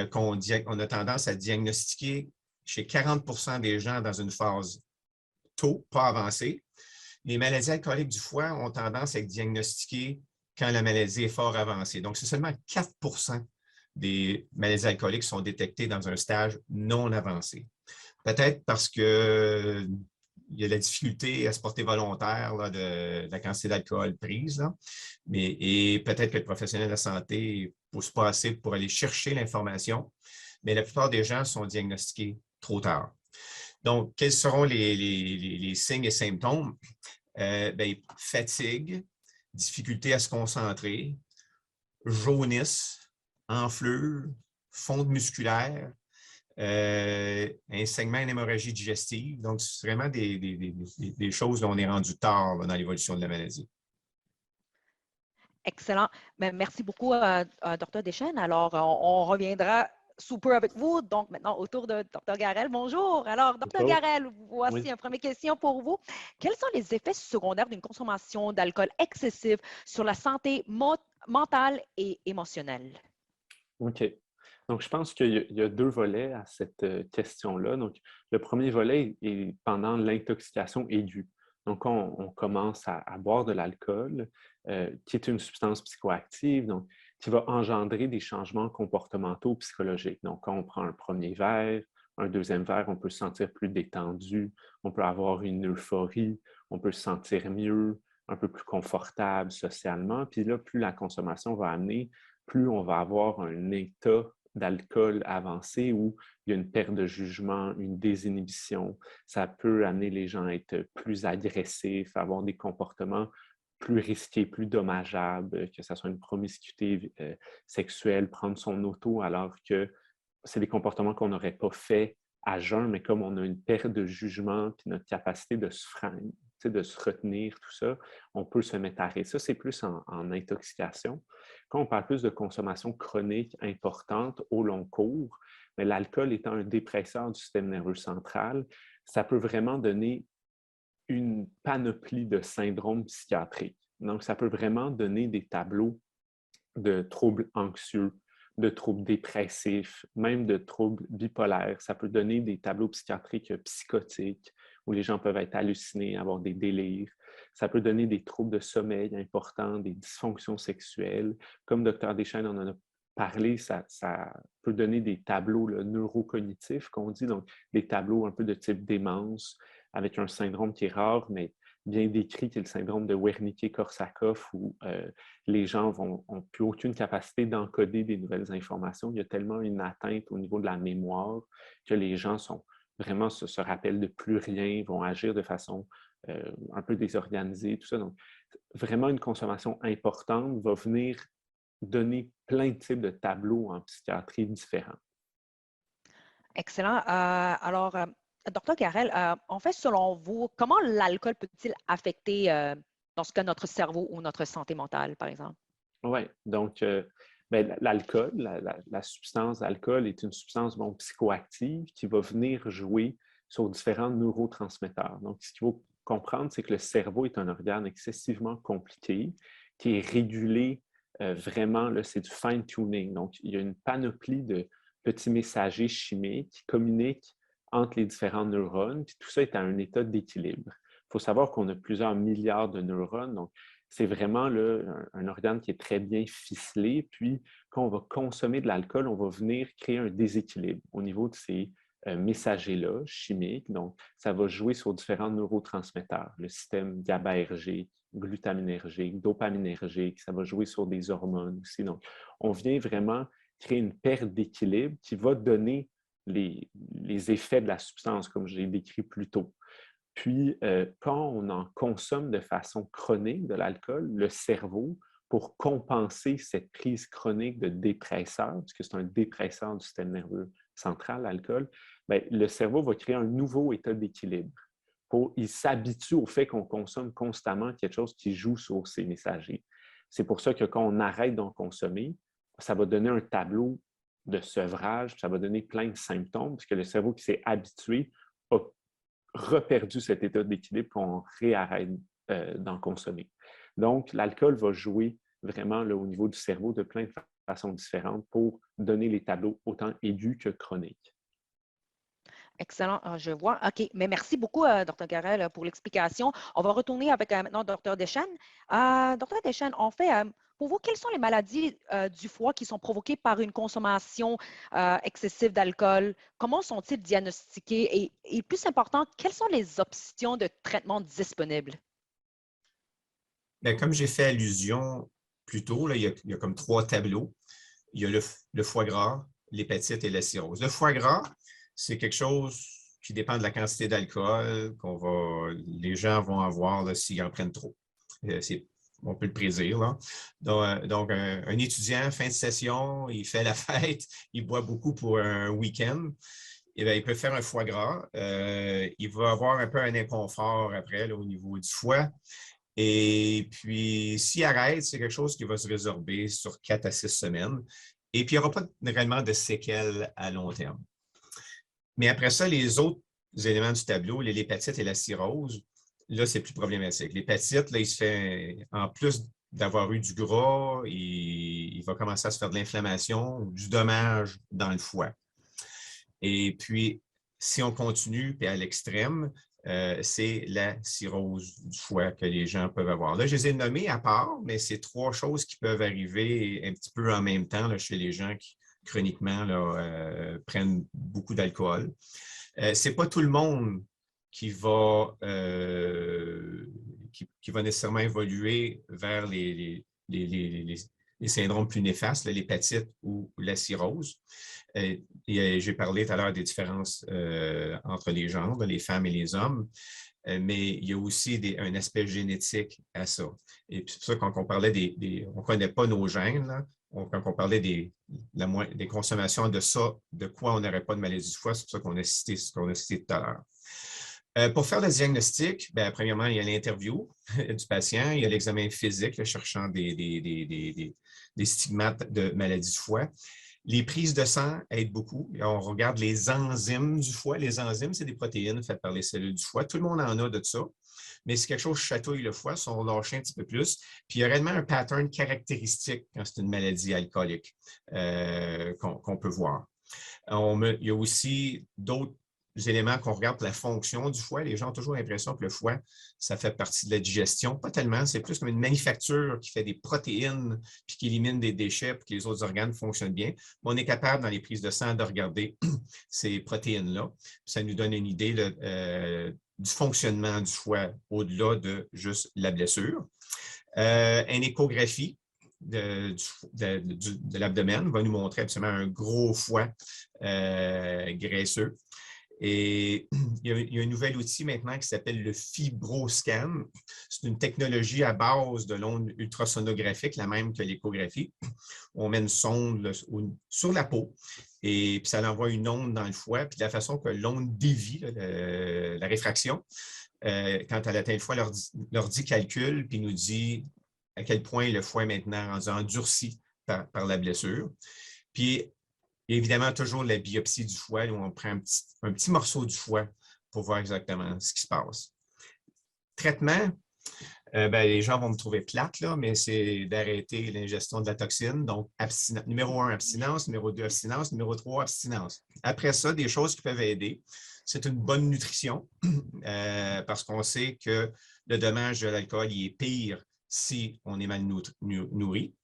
qu'on a tendance à diagnostiquer chez 40% des gens dans une phase tôt, pas avancée, les maladies alcooliques du foie ont tendance à être diagnostiquées quand la maladie est fort avancée. Donc, c'est seulement 4% des maladies alcooliques qui sont détectées dans un stage non avancé. Peut-être parce que il y a la difficulté à se porter volontaire là, de la quantité d'alcool prise. Là. Et peut-être que le professionnel de la santé ne pousse pas assez pour aller chercher l'information, mais la plupart des gens sont diagnostiqués trop tard. Donc, quels seront les signes et symptômes? Fatigue, difficulté à se concentrer, jaunisse, enflure, fonte musculaire, un saignement, une hémorragie digestive. Donc, c'est vraiment des choses dont on est rendu tard là, dans l'évolution de la maladie. Excellent. Mais merci beaucoup, Dr. Deschênes. Alors, on reviendra sous peu avec vous. Donc, maintenant, autour de Dr. Garrel. Bonjour. Alors, Dr. Garrel, voici une première question pour vous. Quels sont les effets secondaires d'une consommation d'alcool excessive sur la santé mentale et émotionnelle? OK. Donc, je pense qu'il y a 2 volets à cette question-là. Donc, le premier volet est pendant l'intoxication aiguë. Donc, on commence à boire de l'alcool, qui est une substance psychoactive, donc qui va engendrer des changements comportementaux psychologiques. Donc, quand on prend un premier verre, un deuxième verre, on peut se sentir plus détendu, on peut avoir une euphorie, on peut se sentir mieux, un peu plus confortable socialement. Puis là, plus la consommation va amener, plus on va avoir un état d'alcool avancé où il y a une perte de jugement, une désinhibition. Ça peut amener les gens à être plus agressifs, à avoir des comportements plus risqués, plus dommageables, que ce soit une promiscuité sexuelle, prendre son auto, alors que c'est des comportements qu'on n'aurait pas fait à jeun, mais comme on a une perte de jugement puis notre capacité de se freiner, de se retenir, tout ça, on peut se mettre à arrêter. Ça, c'est plus en intoxication. Quand on parle plus de consommation chronique importante au long cours, mais l'alcool étant un dépresseur du système nerveux central, ça peut vraiment donner une panoplie de syndromes psychiatriques. Donc, ça peut vraiment donner des tableaux de troubles anxieux, de troubles dépressifs, même de troubles bipolaires. Ça peut donner des tableaux psychiatriques psychotiques où les gens peuvent être hallucinés, avoir des délires. Ça peut donner des troubles de sommeil importants, des dysfonctions sexuelles. Comme Dr. Deschênes en a parlé, ça peut donner des tableaux neurocognitifs qu'on dit, donc des tableaux un peu de type démence avec un syndrome qui est rare, mais bien décrit, qui est le syndrome de Wernicke-Korsakoff, où les gens n'ont plus aucune capacité d'encoder des nouvelles informations. Il y a tellement une atteinte au niveau de la mémoire que les gens vraiment se rappellent de plus rien, vont agir de façon un peu désorganisée, tout ça. Donc, vraiment une consommation importante va venir donner plein de types de tableaux en psychiatrie différents. Excellent. Alors, Dr. Carrel, en fait, selon vous, comment l'alcool peut-il affecter, dans ce cas, notre cerveau ou notre santé mentale, par exemple? Oui, donc l'alcool, la substance alcool est une substance psychoactive qui va venir jouer sur différents neurotransmetteurs. Donc, ce qu'il faut comprendre, c'est que le cerveau est un organe excessivement compliqué qui est régulé vraiment, c'est du fine-tuning. Donc, il y a une panoplie de petits messagers chimiques qui communiquent entre les différents neurones, puis tout ça est à un état d'équilibre. Il faut savoir qu'on a plusieurs milliards de neurones, donc c'est vraiment un organe qui est très bien ficelé, puis quand on va consommer de l'alcool, on va venir créer un déséquilibre au niveau de ces messagers-là, chimiques. Donc, ça va jouer sur différents neurotransmetteurs, le système GABAergique, glutaminergique, dopaminergique, ça va jouer sur des hormones aussi. Donc, on vient vraiment créer une perte d'équilibre qui va donner les effets de la substance, comme je l'ai décrit plus tôt. Puis, quand on en consomme de façon chronique de l'alcool, le cerveau, pour compenser cette prise chronique de dépresseurs, puisque c'est un dépresseur du système nerveux central, l'alcool, le cerveau va créer un nouveau état d'équilibre. Il s'habitue au fait qu'on consomme constamment quelque chose qui joue sur ces messagers. C'est pour ça que quand on arrête d'en consommer, ça va donner un tableau de sevrage, ça va donner plein de symptômes, parce que le cerveau qui s'est habitué a reperdu cet état d'équilibre qu'on réarrête d'en consommer. Donc, l'alcool va jouer vraiment au niveau du cerveau de plein de façons différentes pour donner les tableaux autant aigus que chroniques. Excellent, je vois. OK, mais merci beaucoup, Dr. Carrel, pour l'explication. On va retourner avec maintenant Dr. Deschênes. Dr. Deschênes, en fait, pour vous, quelles sont les maladies du foie qui sont provoquées par une consommation excessive d'alcool? Comment sont-ils diagnostiqués? Et plus important, quelles sont les options de traitement disponibles? Bien, comme j'ai fait allusion plus tôt, là, il y a comme 3 tableaux. Il y a le foie gras, l'hépatite et la cirrhose. Le foie gras, c'est quelque chose qui dépend de la quantité d'alcool les gens vont avoir s'ils en prennent trop. On peut le prédire. Là. Donc un étudiant, fin de session, il fait la fête, il boit beaucoup pour un week-end. Eh bien, il peut faire un foie gras. Il va avoir un peu un inconfort après là, au niveau du foie. Et puis, s'il arrête, c'est quelque chose qui va se résorber sur 4 à 6 semaines. Et puis, il n'y aura pas réellement de séquelles à long terme. Mais après ça, les autres éléments du tableau, l'hépatite et la cirrhose, là, c'est plus problématique. L'hépatite, là, il se fait, en plus d'avoir eu du gras, il va commencer à se faire de l'inflammation, du dommage dans le foie. Et puis, si on continue, puis à l'extrême, c'est la cirrhose du foie que les gens peuvent avoir. Là, je les ai nommés à part, mais c'est 3 choses qui peuvent arriver un petit peu en même temps là, chez les gens qui, chroniquement, là, prennent beaucoup d'alcool. Ce n'est pas tout le monde qui va nécessairement évoluer vers les syndromes plus néfastes, l'hépatite ou la cirrhose. J'ai parlé tout à l'heure des différences entre les genres, les femmes et les hommes, mais il y a aussi un aspect génétique à ça. Et c'est pour ça quand on parlait on ne connaît pas nos gènes, là, quand on parlait des consommations de ça, de quoi on n'aurait pas de maladie du foie, c'est pour ça qu'on a cité ce qu'on a cité tout à l'heure. Pour faire le diagnostic, premièrement, il y a l'interview du patient, il y a l'examen physique, cherchant des des stigmates de maladie du foie. Les prises de sang aident beaucoup. On regarde les enzymes du foie. Les enzymes, c'est des protéines faites par les cellules du foie. Tout le monde en a de ça. Mais si quelque chose chatouille le foie, sont lâchés un petit peu plus. Puis il y a réellement un pattern caractéristique quand c'est une maladie alcoolique qu'on peut voir. Il y a aussi d'autres éléments qu'on regarde pour la fonction du foie. Les gens ont toujours l'impression que le foie, ça fait partie de la digestion. Pas tellement, c'est plus comme une manufacture qui fait des protéines puis qui élimine des déchets pour que les autres organes fonctionnent bien. Mais on est capable, dans les prises de sang, de regarder ces protéines-là. Ça nous donne une idée du fonctionnement du foie au-delà de juste la blessure. Une échographie de l'abdomen va nous montrer absolument un gros foie graisseux. Et il y a un nouvel outil maintenant qui s'appelle le FibroScan. C'est une technologie à base de l'onde ultrasonographique, la même que l'échographie. On met une sonde sur la peau et puis ça envoie une onde dans le foie. Puis de la façon que l'onde dévie, la réfraction, quand elle atteint le foie, l'ordi calcule puis nous dit à quel point le foie est maintenant rendu endurci par la blessure. Puis il y a évidemment toujours la biopsie du foie où on prend un petit morceau du foie pour voir exactement ce qui se passe. Traitement, les gens vont me trouver plate, là, mais c'est d'arrêter l'ingestion de la toxine. Donc, numéro 1, abstinence. Numéro 2, abstinence. Numéro 3, abstinence. Après ça, des choses qui peuvent aider. C'est une bonne nutrition parce qu'on sait que le dommage de l'alcool est pire si on est mal nourri.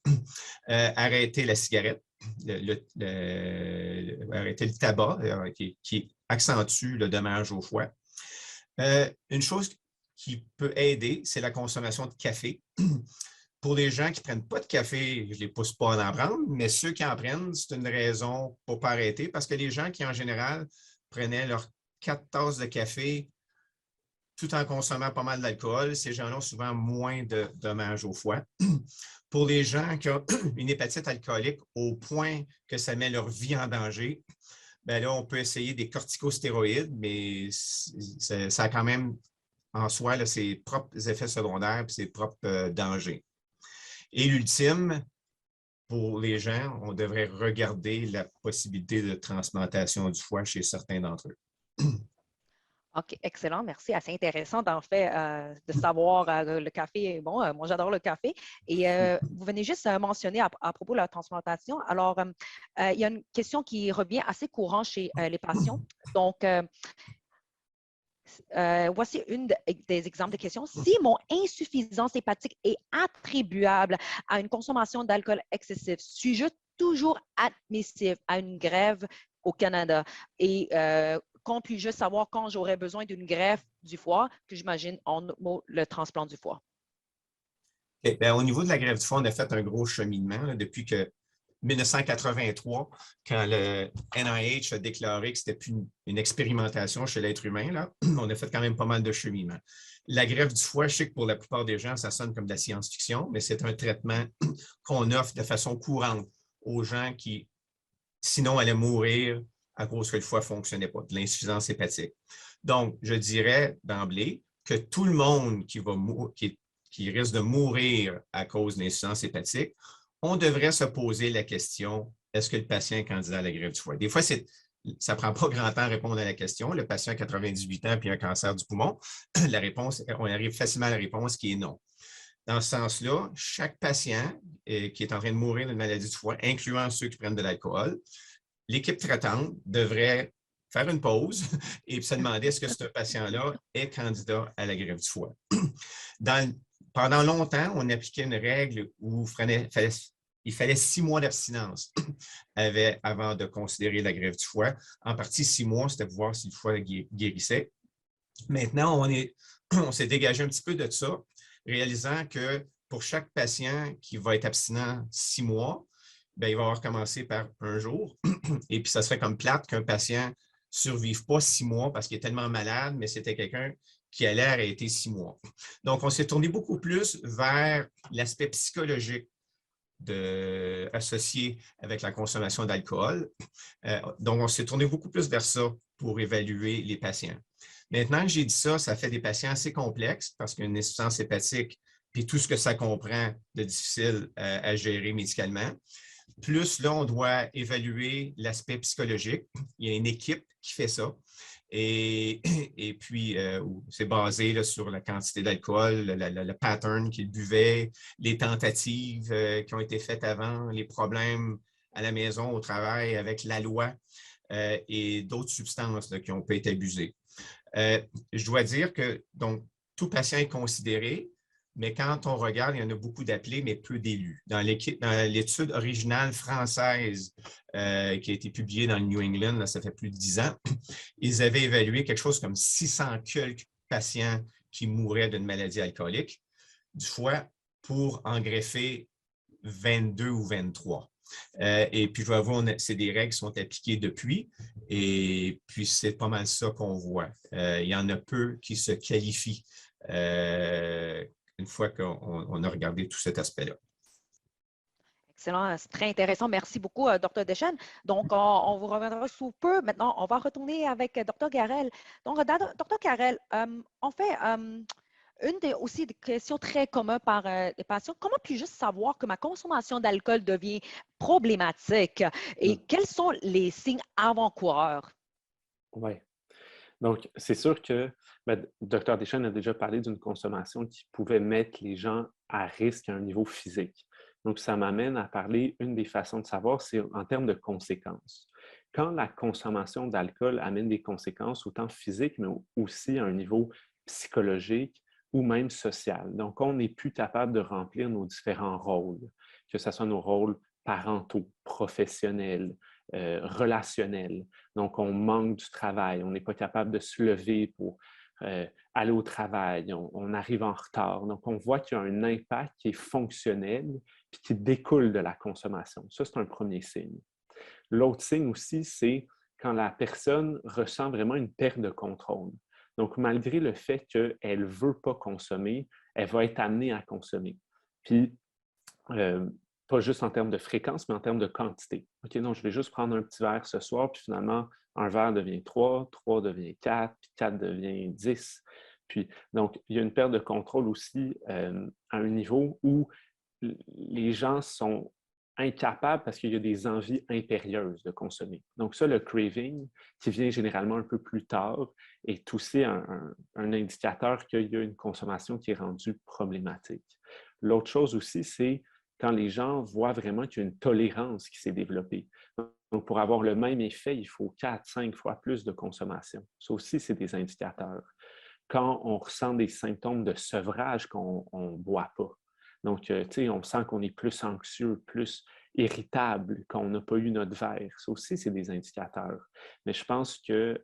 Arrêter la cigarette. Arrêter le tabac qui accentue le dommage au foie. Une chose qui peut aider, c'est la consommation de café. Pour les gens qui ne prennent pas de café, je ne les pousse pas à en prendre, mais ceux qui en prennent, c'est une raison pour ne pas arrêter parce que les gens qui, en général, prenaient leurs 4 tasses de café tout en consommant pas mal d'alcool, ces gens-là ont souvent moins de dommages au foie. Pour les gens qui ont une hépatite alcoolique au point que ça met leur vie en danger, bien là, on peut essayer des corticostéroïdes, mais ça a quand même en soi là, ses propres effets secondaires et ses propres dangers. Et l'ultime, pour les gens, on devrait regarder la possibilité de transplantation du foie chez certains d'entre eux. OK, excellent, merci. Assez intéressant, en fait, de savoir le café. Bon, moi, j'adore le café. Et vous venez juste mentionner à propos de la transplantation. Alors, il y a une question qui revient assez courant chez les patients. Donc, voici une des exemples de questions. Si mon insuffisance hépatique est attribuable à une consommation d'alcool excessive, suis-je toujours admissible à une greffe au Canada? Et qu'on puisse juste savoir quand j'aurais besoin d'une greffe du foie, que j'imagine en mot le transplant du foie. Okay. Bien, au niveau de la greffe du foie, on a fait un gros cheminement là, depuis que 1983, quand le NIH a déclaré que ce n'était plus une expérimentation chez l'être humain, là, on a fait quand même pas mal de cheminement. La greffe du foie, je sais que pour la plupart des gens, ça sonne comme de la science-fiction, mais c'est un traitement qu'on offre de façon courante aux gens qui, sinon, allaient mourir à cause que le foie ne fonctionnait pas, de l'insuffisance hépatique. Donc, je dirais d'emblée que tout le monde qui risque de mourir à cause de l'insuffisance hépatique, on devrait se poser la question, est-ce que le patient est candidat à la greffe du foie? Des fois, ça ne prend pas grand temps à répondre à la question. Le patient a 98 ans et un cancer du poumon, la réponse, on arrive facilement à la réponse qui est non. Dans ce sens-là, chaque patient qui est en train de mourir d'une maladie du foie, incluant ceux qui prennent de l'alcool, l'équipe traitante devrait faire une pause et se demander est-ce que ce patient-là est candidat à la greffe du foie. Pendant longtemps, on appliquait une règle où il fallait 6 mois d'abstinence avant de considérer la greffe du foie. En partie, 6 mois, c'était pour voir si le foie guérissait. Maintenant, on s'est dégagé un petit peu de ça, réalisant que pour chaque patient qui va être abstinent 6 mois, bien, il va avoir commencé par 1 jour. Et puis, ça serait comme plate qu'un patient ne survive pas 6 mois parce qu'il est tellement malade, mais c'était quelqu'un qui allait arrêter 6 mois. Donc, on s'est tourné beaucoup plus vers l'aspect psychologique associé avec la consommation d'alcool. Donc, on s'est tourné beaucoup plus vers ça pour évaluer les patients. Maintenant que j'ai dit ça, ça fait des patients assez complexes parce qu'une insuffisance hépatique puis tout ce que ça comprend de difficile à gérer médicalement. Plus, là, on doit évaluer l'aspect psychologique. Il y a une équipe qui fait ça. Et puis, c'est basé là, sur la quantité d'alcool, le pattern qu'il buvait, les tentatives qui ont été faites avant, les problèmes à la maison, au travail, avec la loi et d'autres substances là, qui ont pu être abusées. Je dois dire que donc, tout patient est considéré, mais quand on regarde, il y en a beaucoup d'appelés, mais peu d'élus. Dans l'étude originale française qui a été publiée dans le New England, là, ça fait plus de 10 ans, ils avaient évalué quelque chose comme 600 quelques patients qui mouraient d'une maladie alcoolique du foie pour en greffer 22 ou 23. Et puis, je dois avouer, c'est des règles qui sont appliquées depuis, et puis c'est pas mal ça qu'on voit. Il y en a peu qui se qualifient une fois qu'on a regardé tout cet aspect-là. Excellent, c'est très intéressant. Merci beaucoup, Dr. Deschênes. Donc, on vous reviendra sous peu. Maintenant, on va retourner avec Dr. Garrel. Donc, Dr. Garrel, en fait, aussi des questions très communes par les patients, comment puis-je savoir que ma consommation d'alcool devient problématique et quels sont les signes avant-coureurs? Oui. Donc, c'est sûr que Dr. Deschênes a déjà parlé d'une consommation qui pouvait mettre les gens à risque à un niveau physique. Donc, ça m'amène à parler, une des façons de savoir, c'est en termes de conséquences. Quand la consommation d'alcool amène des conséquences autant physiques, mais aussi à un niveau psychologique ou même social. Donc, on n'est plus capable de remplir nos différents rôles, que ce soit nos rôles parentaux, professionnels, relationnels. Donc, on manque du travail, on n'est pas capable de se lever pour aller au travail, on arrive en retard. Donc, on voit qu'il y a un impact qui est fonctionnel puis qui découle de la consommation. Ça, c'est un premier signe. L'autre signe aussi, c'est quand la personne ressent vraiment une perte de contrôle. Donc, malgré le fait qu'elle ne veut pas consommer, elle va être amenée à consommer. Puis, pas juste en termes de fréquence, mais en termes de quantité. OK, non, je vais juste prendre un petit verre ce soir, puis finalement, un verre devient 3, 3 devient 4, puis 4 devient 10. Puis, donc, il y a une perte de contrôle aussi à un niveau où les gens sont incapables parce qu'il y a des envies impérieuses de consommer. Donc ça, le craving, qui vient généralement un peu plus tard, est aussi un indicateur qu'il y a une consommation qui est rendue problématique. L'autre chose aussi, c'est quand les gens voient vraiment qu'il y a une tolérance qui s'est développée. Donc, pour avoir le même effet, il faut 4, 5 fois plus de consommation. Ça aussi, c'est des indicateurs. Quand on ressent des symptômes de sevrage qu'on ne boit pas. Donc, tu sais, on sent qu'on est plus anxieux, plus irritable quand on n'a pas eu notre verre. Ça aussi, c'est des indicateurs. Mais je pense qu'il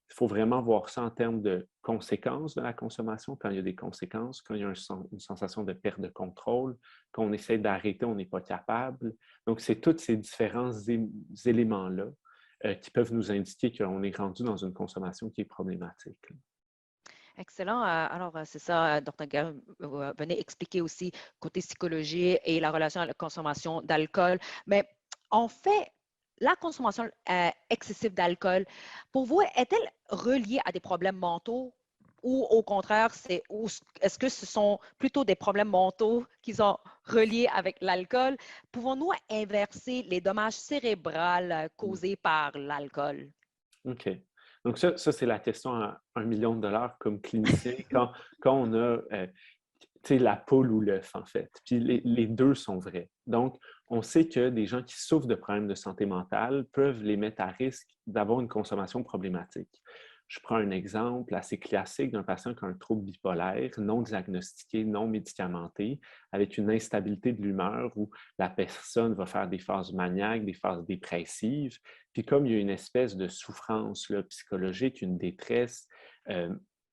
faut vraiment voir ça en termes de conséquences de la consommation, quand il y a des conséquences, quand il y a une sensation de perte de contrôle, quand on essaie d'arrêter, on n'est pas capable. Donc, c'est tous ces différents éléments-là qui peuvent nous indiquer qu'on est rendu dans une consommation qui est problématique. Excellent. Alors, c'est ça, Dr. Garrel venait expliquer aussi côté psychologie et la relation à la consommation d'alcool. Mais en fait, la consommation excessive d'alcool, pour vous, est-elle reliée à des problèmes mentaux ou au contraire, est-ce que ce sont plutôt des problèmes mentaux qui sont reliés avec l'alcool? Pouvons-nous inverser les dommages cérébraux causés par l'alcool? OK. Donc, ça c'est la question à $1 million comme clinicien, quand on a la poule ou l'œuf, en fait. Puis les deux sont vrais. Donc, on sait que des gens qui souffrent de problèmes de santé mentale peuvent les mettre à risque d'avoir une consommation problématique. Je prends un exemple assez classique d'un patient qui a un trouble bipolaire, non diagnostiqué, non médicamenté, avec une instabilité de l'humeur où la personne va faire des phases maniaques, des phases dépressives. Puis comme il y a une espèce de souffrance là, psychologique, une détresse,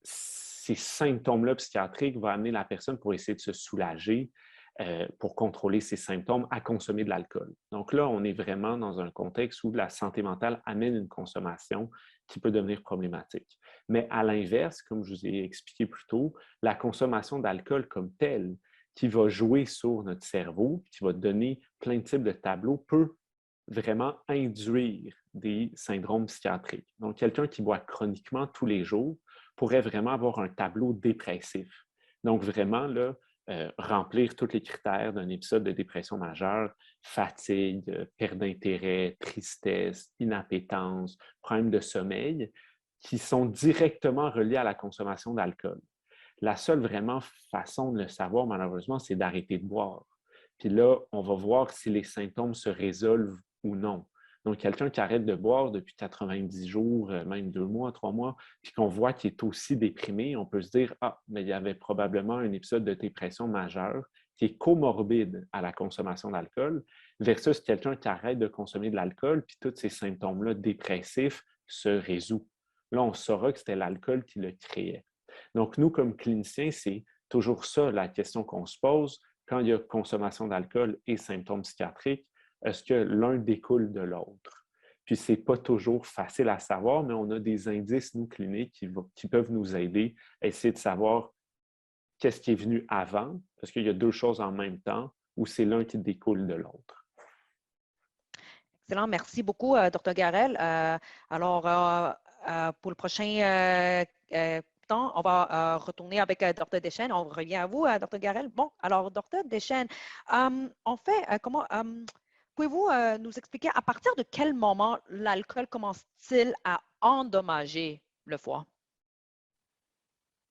ces symptômes-là psychiatriques vont amener la personne pour essayer de se soulager, pour contrôler ses symptômes, à consommer de l'alcool. Donc là, on est vraiment dans un contexte où la santé mentale amène une consommation qui peut devenir problématique. Mais à l'inverse, comme je vous ai expliqué plus tôt, la consommation d'alcool comme telle, qui va jouer sur notre cerveau, qui va donner plein de types de tableaux, peut vraiment induire des syndromes psychiatriques. Donc, quelqu'un qui boit chroniquement tous les jours pourrait vraiment avoir un tableau dépressif. Donc, vraiment, là, remplir tous les critères d'un épisode de dépression majeure, fatigue, perte d'intérêt, tristesse, inappétence, problème de sommeil, qui sont directement reliés à la consommation d'alcool. La seule vraiment façon de le savoir, malheureusement, c'est d'arrêter de boire. Puis là, on va voir si les symptômes se résolvent ou non. Donc, quelqu'un qui arrête de boire depuis 90 jours, même 2 mois, 3 mois, puis qu'on voit qu'il est aussi déprimé, on peut se dire « Ah, mais il y avait probablement un épisode de dépression majeure qui est comorbide à la consommation d'alcool versus quelqu'un qui arrête de consommer de l'alcool, puis tous ces symptômes-là dépressifs se résout. » Là, on saura que c'était l'alcool qui le créait. Donc, nous, comme cliniciens, c'est toujours ça la question qu'on se pose quand il y a consommation d'alcool et symptômes psychiatriques. Est-ce que l'un découle de l'autre? Puis, ce n'est pas toujours facile à savoir, mais on a des indices, nous, cliniques, qui peuvent nous aider à essayer de savoir qu'est-ce qui est venu avant, parce qu'il y a 2 choses en même temps, ou c'est l'un qui découle de l'autre. Excellent. Merci beaucoup, Dr. Garel. Alors, pour le prochain temps, on va retourner avec Dr. Deschênes. On revient à vous, Dr. Garel. Bon, alors, Dr. Deschênes, en fait, pouvez-vous nous expliquer à partir de quel moment l'alcool commence-t-il à endommager le foie?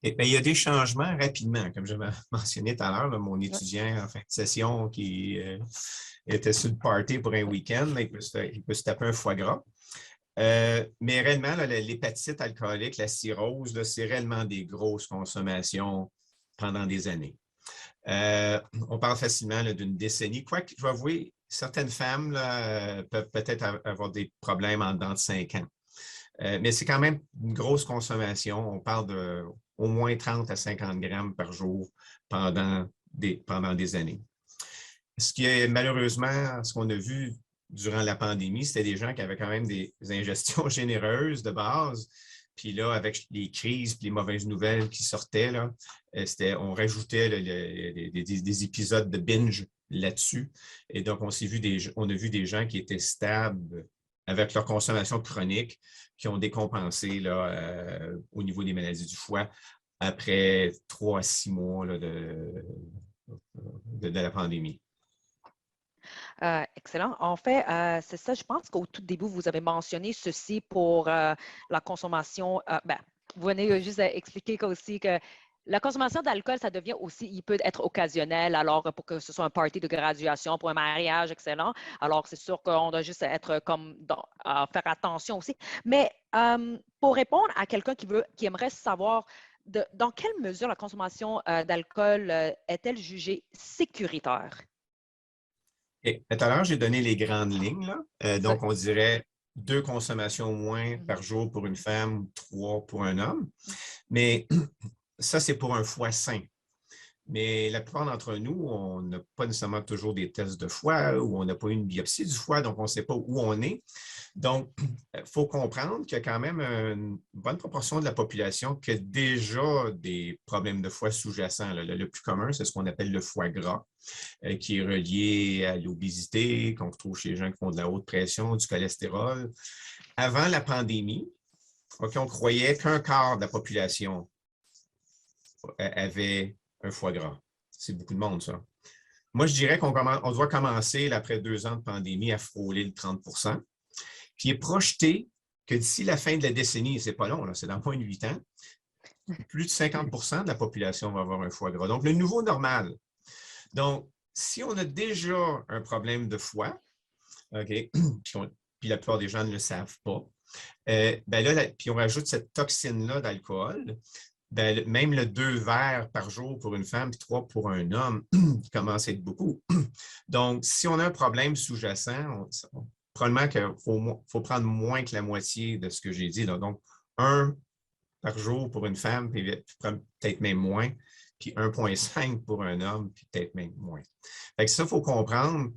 Eh bien, il y a des changements rapidement, comme je l'ai mentionné tout à l'heure, mon étudiant en fin de session qui était sur le party pour un week-end, il peut se taper un foie gras. Mais réellement, l'hépatite alcoolique, la cirrhose, c'est réellement des grosses consommations pendant des années. On parle facilement d'une décennie. Quoique, je vais avouer, certaines femmes peuvent peut-être avoir des problèmes en dedans de 5 ans. Mais c'est quand même une grosse consommation. On parle de au moins 30 à 50 grammes par jour pendant des années. Ce qui est malheureusement, ce qu'on a vu durant la pandémie, c'était des gens qui avaient quand même des ingestions généreuses de base. Puis là, avec les crises et les mauvaises nouvelles qui sortaient, là, on rajoutait des épisodes de binge là-dessus. Et donc, on a vu des gens qui étaient stables avec leur consommation chronique, qui ont décompensé là, au niveau des maladies du foie après 3 à 6 mois là, de la pandémie. Excellent. En fait, c'est ça, je pense qu'au tout début, vous avez mentionné ceci pour la consommation. Vous venez juste expliquer aussi que la consommation d'alcool, ça devient aussi, il peut être occasionnel, alors pour que ce soit un party de graduation, pour un mariage, excellent. Alors, c'est sûr qu'on doit juste être comme, faire attention aussi. Mais pour répondre à quelqu'un qui aimerait savoir dans quelle mesure la consommation d'alcool est-elle jugée sécuritaire? Et, tout à l'heure, j'ai donné les grandes lignes. Là. Donc, on dirait 2 consommations au moins par jour pour une femme, 3 pour un homme. Mais ça, c'est pour un foie sain. Mais la plupart d'entre nous, on n'a pas nécessairement toujours des tests de foie ou on n'a pas eu une biopsie du foie, donc on ne sait pas où on est. Donc, il faut comprendre qu'il y a quand même une bonne proportion de la population qui a déjà des problèmes de foie sous-jacents. Le plus commun, c'est ce qu'on appelle le foie gras, qui est relié à l'obésité, qu'on retrouve chez les gens qui font de la haute pression, du cholestérol. Avant la pandémie, on croyait qu'un quart de la population avait un foie gras. C'est beaucoup de monde, ça. Moi, je dirais qu'on doit commencer, après 2 ans de pandémie, à frôler le 30 %. Puis il est projeté que d'ici la fin de la décennie, et c'est pas long, c'est dans moins de 8 ans, plus de 50 % de la population va avoir un foie gras. Donc, le nouveau normal. Donc, si on a déjà un problème de foie, OK, puis la plupart des gens ne le savent pas, puis on rajoute cette toxine-là d'alcool, même le 2 verres par jour pour une femme et 3 pour un homme commence à être beaucoup. Donc, si on a un problème sous-jacent, probablement qu'il faut prendre moins que la moitié de ce que j'ai dit. Là. Donc, 1 par jour pour une femme, puis peut-être même moins, puis 1,5 pour un homme, puis peut-être même moins. Fait que ça, il faut comprendre,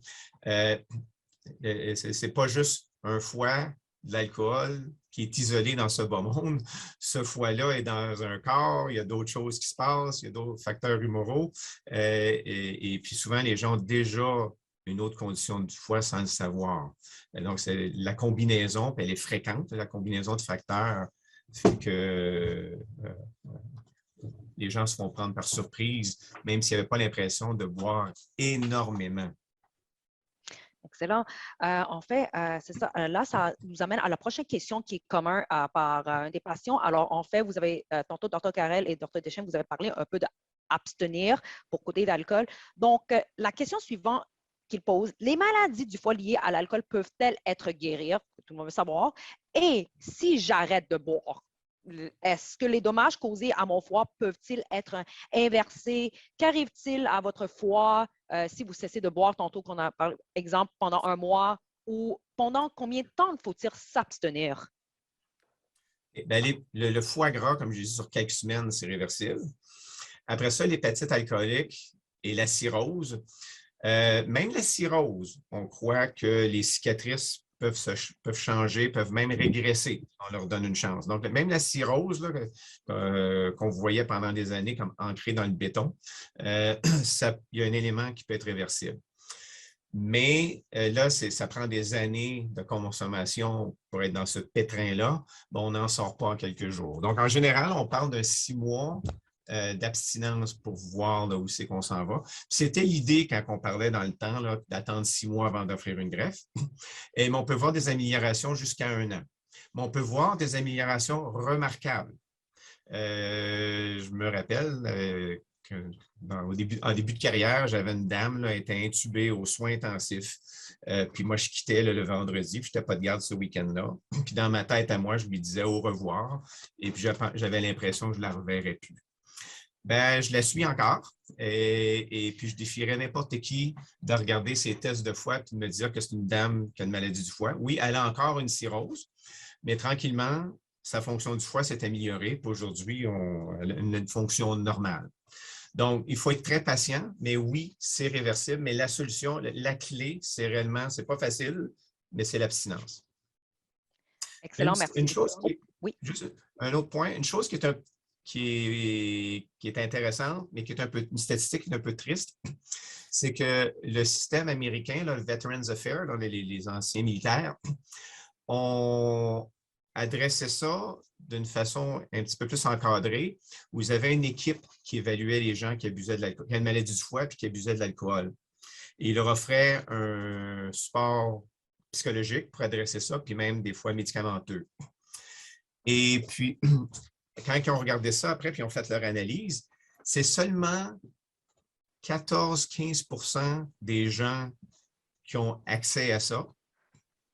c'est pas juste un foie, de l'alcool qui est isolé dans ce bas monde. Ce foie-là est dans un corps, il y a d'autres choses qui se passent, il y a d'autres facteurs humoraux. Et puis souvent, les gens ont déjà une autre condition du foie sans le savoir. Donc, c'est la combinaison, puis elle est fréquente, la combinaison de facteurs fait que les gens se font prendre par surprise, même s'ils n'avaient pas l'impression de boire énormément. Excellent. En fait, c'est ça. Là, ça nous amène à la prochaine question qui est commune par un des patients. Alors, en fait, vous avez, tantôt, Dr. Carrel et Dr. Deschênes, vous avez parlé un peu d'abstenir pour côté d'alcool. Donc, la question suivante qu'il pose, les maladies du foie liées à l'alcool peuvent-elles être guéries? Tout le monde veut savoir. Et si j'arrête de boire, est-ce que les dommages causés à mon foie peuvent-ils être inversés? Qu'arrive-t-il à votre foie si vous cessez de boire tantôt qu'on a par exemple pendant un mois ou pendant combien de temps faut-il s'abstenir? Le foie gras, comme j'ai dit, sur quelques semaines, c'est réversible. Après ça, l'hépatite alcoolique et la cirrhose. Même la cirrhose, on croit que les cicatrices peuvent changer, peuvent même régresser. On leur donne une chance. Donc, même la cirrhose qu'on voyait pendant des années comme ancrée dans le béton, il y a un élément qui peut être réversible. Mais là, ça prend des années de consommation pour être dans ce pétrin-là. Bon, on n'en sort pas en quelques jours. Donc, en général, on parle de 6 mois d'abstinence pour voir là, où c'est qu'on s'en va. C'était l'idée quand on parlait dans le temps d'attendre 6 mois avant d'offrir une greffe. Mais on peut voir des améliorations jusqu'à 1 an. Mais on peut voir des améliorations remarquables. Je me rappelle en début de carrière, j'avais une dame, elle était intubée aux soins intensifs. Puis moi, je quittais le vendredi, puis je n'étais pas de garde ce week-end-là. Puis dans ma tête à moi, je lui disais au revoir. Et puis j'avais l'impression que je ne la reverrais plus. Ben, je la suis encore et puis je défierais n'importe qui de regarder ses tests de foie et de me dire que c'est une dame qui a une maladie du foie. Oui, elle a encore une cirrhose, mais tranquillement, sa fonction du foie s'est améliorée. Puis aujourd'hui, elle a une fonction normale. Donc, il faut être très patient, mais oui, c'est réversible. Mais la solution, la clé, c'est réellement, c'est pas facile, mais c'est l'abstinence. Excellent, merci. Une chose qui est, oui. Juste un autre point, une chose qui est intéressante, mais qui est une statistique qui est un peu triste, c'est que le système américain, le Veterans Affairs, les anciens militaires, ont adressé ça d'une façon un petit peu plus encadrée, où ils avaient une équipe qui évaluait les gens qui abusaient de l'alcool, qui avaient une maladie du foie et qui abusaient de l'alcool. Et ils leur offraient un support psychologique pour adresser ça, puis même des fois médicamenteux. Et puis, quand ils ont regardé ça après, puis ils ont fait leur analyse, c'est seulement 14-15% des gens qui ont accès à ça